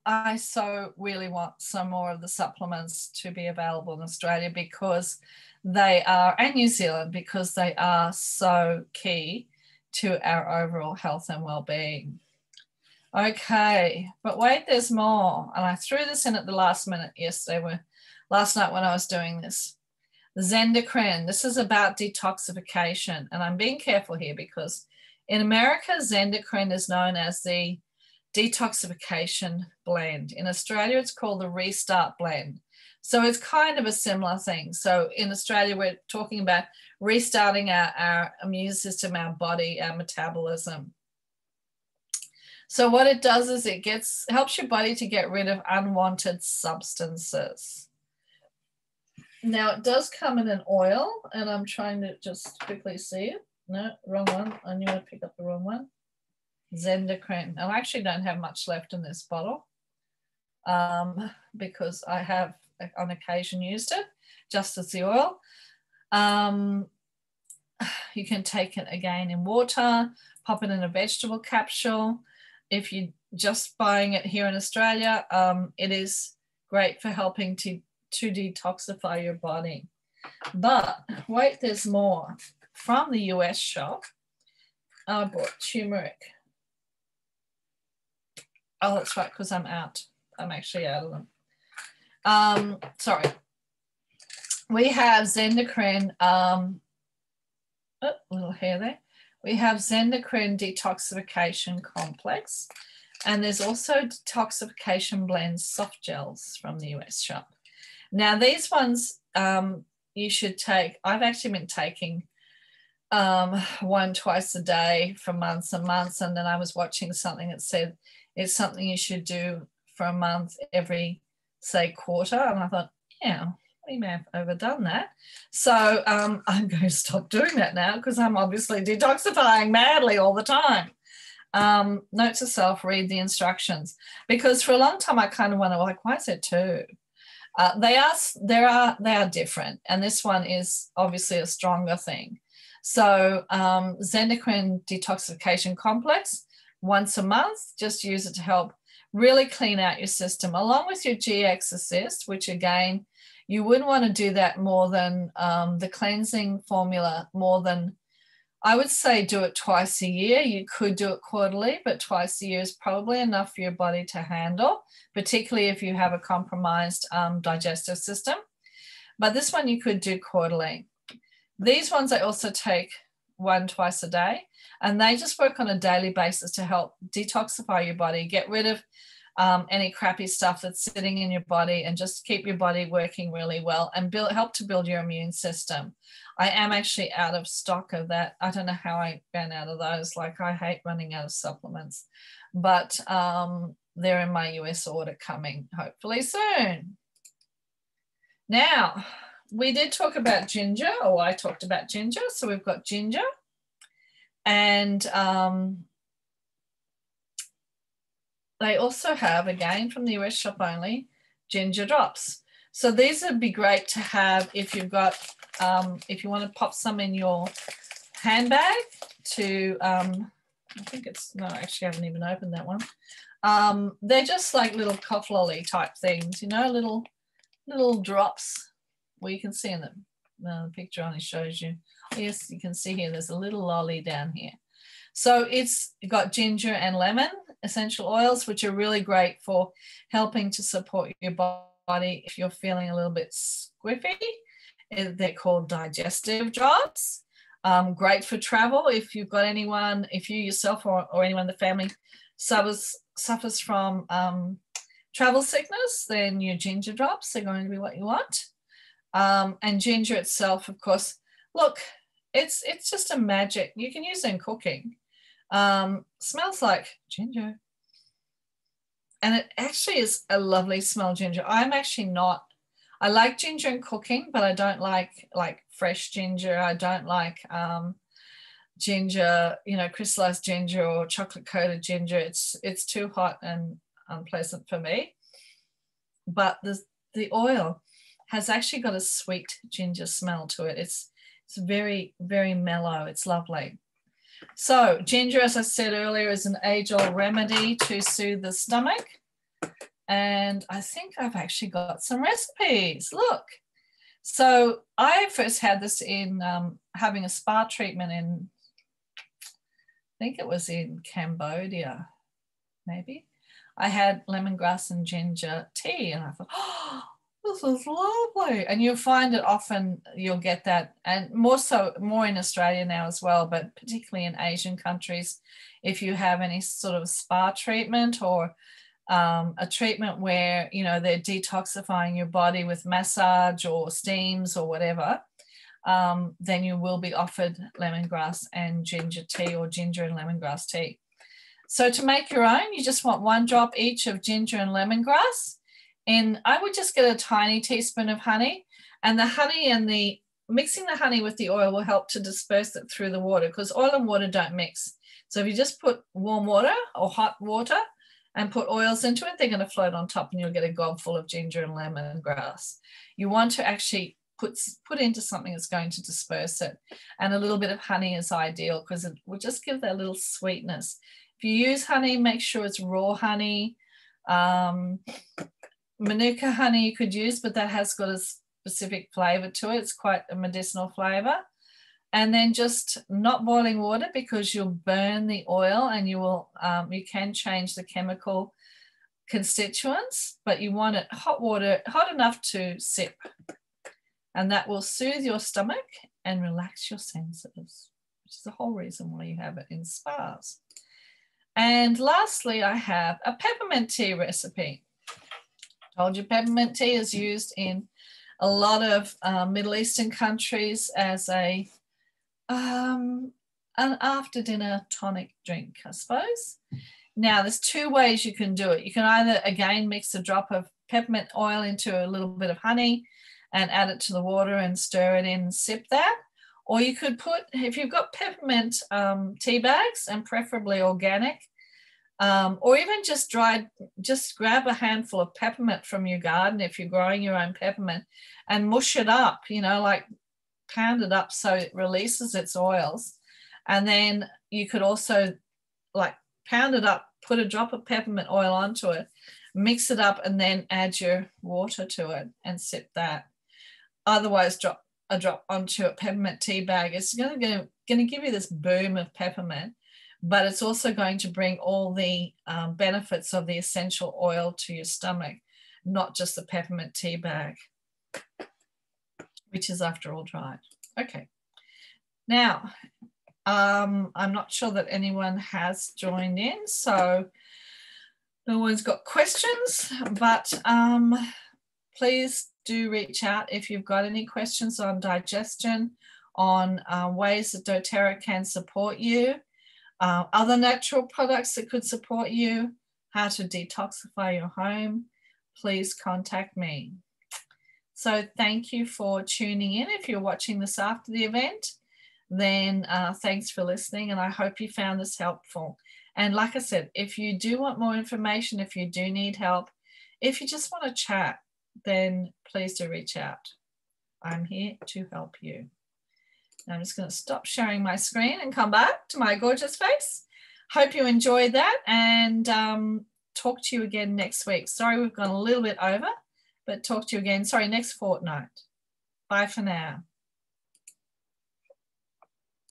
I so really want some more of the supplements to be available in Australia because they are, and New Zealand, because they are so key to our overall health and well-being. Okay, but wait, there's more. And I threw this in at the last minute last night when I was doing this. The Zendocrine, this is about detoxification. And I'm being careful here because in America, Zendocrine is known as the detoxification blend. In Australia, it's called the Restart blend. So it's kind of a similar thing. So in Australia, we're talking about restarting our immune system, our body, our metabolism. So what it does is it helps your body to get rid of unwanted substances. Now it does come in an oil, and I'm trying to just quickly see it. No, wrong one. I knew I'd pick up the wrong one. Zendocrine. I actually don't have much left in this bottle because I have on occasion used it just as the oil. You can take it again in water, pop it in a vegetable capsule. If you're just buying it here in Australia, it is great for helping to detoxify your body. But wait, there's more. From the US shop, I bought turmeric. Oh, that's right, because I'm out. I'm actually out of them. Sorry. We have Zendocrine, little hair there. We have Zendocrine Detoxification Complex, and there's also Detoxification Blends soft gels from the US shop. Now, these ones you should take. I've actually been taking one twice a day for months and months, and then I was watching something that said it's something you should do for a month every, say, quarter, and I thought, yeah, we may have overdone that. So I'm going to stop doing that now because I'm obviously detoxifying madly all the time. Note to self, read the instructions, because for a long time I kind of wonder, like, why is it two? They are different, and this one is obviously a stronger thing. So Zendocrine Detoxification Complex, once a month, just use it to help really clean out your system, along with your GX Assist, which again, you wouldn't want to do that more than the cleansing formula, more than, I would say do it twice a year. You could do it quarterly, but twice a year is probably enough for your body to handle, particularly if you have a compromised digestive system. But this one you could do quarterly. These ones I also take twice a day, and they just work on a daily basis to help detoxify your body, get rid of any crappy stuff that's sitting in your body, and just keep your body working really well and help to build your immune system. I am actually out of stock of that. I don't know how I ran out of those. Like, I hate running out of supplements, but they're in my US order coming hopefully soon. Now, we did talk about ginger, or I talked about ginger. So we've got ginger, and they also have, again from the US shop only, ginger drops. So these would be great to have if you've got, if you want to pop some in your handbag to, I think it's, no, actually I haven't even opened that one. They're just like little cough lolly type things, you know, little drops. Well, you can see in the picture only shows you. Yes, you can see here, there's a little lolly down here. So it's got ginger and lemon essential oils, which are really great for helping to support your body if you're feeling a little bit squiffy. They're called digestive drops. Great for travel if you've got anyone, if you yourself or anyone in the family suffers from travel sickness, then your ginger drops are going to be what you want. And ginger itself, of course, look, it's just a magic. You can use it in cooking. Smells like ginger. And it actually is a lovely smell, ginger. I'm actually not, I like ginger in cooking, but I don't like fresh ginger. I don't like ginger, you know, crystallized ginger or chocolate coated ginger. It's too hot and unpleasant for me. But the oil has actually got a sweet ginger smell to it. It's very, very mellow. It's lovely. So ginger, as I said earlier, is an age-old remedy to soothe the stomach. And I think I've actually got some recipes. Look. So I first had this in having a spa treatment in, I think it was in Cambodia, maybe. I had lemongrass and ginger tea, and I thought, oh, this is lovely. And you'll find it often, you'll get that, and more in Australia now as well, but particularly in Asian countries, if you have any sort of spa treatment or a treatment where, you know, they're detoxifying your body with massage or steams or whatever, then you will be offered lemongrass and ginger tea or ginger and lemongrass tea. So to make your own, you just want 1 drop each of ginger and lemongrass. And I would just get a tiny teaspoon of honey, and the honey and mixing the honey with the oil will help to disperse it through the water, because oil and water don't mix. So if you just put warm water or hot water and put oils into it, they're going to float on top and you'll get a gob full of ginger and lemongrass. You want to actually put into something that's going to disperse it. And a little bit of honey is ideal because it will just give that little sweetness. If you use honey, make sure it's raw honey. Manuka honey you could use, but that has got a specific flavor to it. It's quite a medicinal flavor. And then just not boiling water, because you'll burn the oil and you can change the chemical constituents, but you want it hot water, hot enough to sip. And that will soothe your stomach and relax your senses, which is the whole reason why you have it in spas. And lastly, I have a peppermint tea recipe. I told you peppermint tea is used in a lot of Middle Eastern countries as an after dinner tonic drink, I suppose. Now, there's 2 ways you can do it. You can either, again, mix a drop of peppermint oil into a little bit of honey and add it to the water and stir it in and sip that. Or you could put, if you've got peppermint tea bags, and preferably organic, or even just grab a handful of peppermint from your garden if you're growing your own peppermint and mush it up, you know, like pound it up so it releases its oils. And then you could also like pound it up, put a drop of peppermint oil onto it, mix it up, and then add your water to it and sip that. Otherwise, drop a drop onto a peppermint tea bag. It's going to give you this boom of peppermint, but it's also going to bring all the benefits of the essential oil to your stomach, not just the peppermint tea bag, which is after all dried. Okay. Now, I'm not sure that anyone has joined in, so no one's got questions, but please do reach out if you've got any questions on digestion, on ways that doTERRA can support you, other natural products that could support you, how to detoxify your home. Please contact me. So thank you for tuning in. If you're watching this after the event, then thanks for listening, and I hope you found this helpful. And like I said, if you do want more information, if you do need help, if you just want to chat, then please do reach out. I'm here to help you. Now I'm just going to stop sharing my screen and come back to my gorgeous face. Hope you enjoyed that, and talk to you again next week. Sorry we've gone a little bit over, but talk to you again, next fortnight. Bye for now.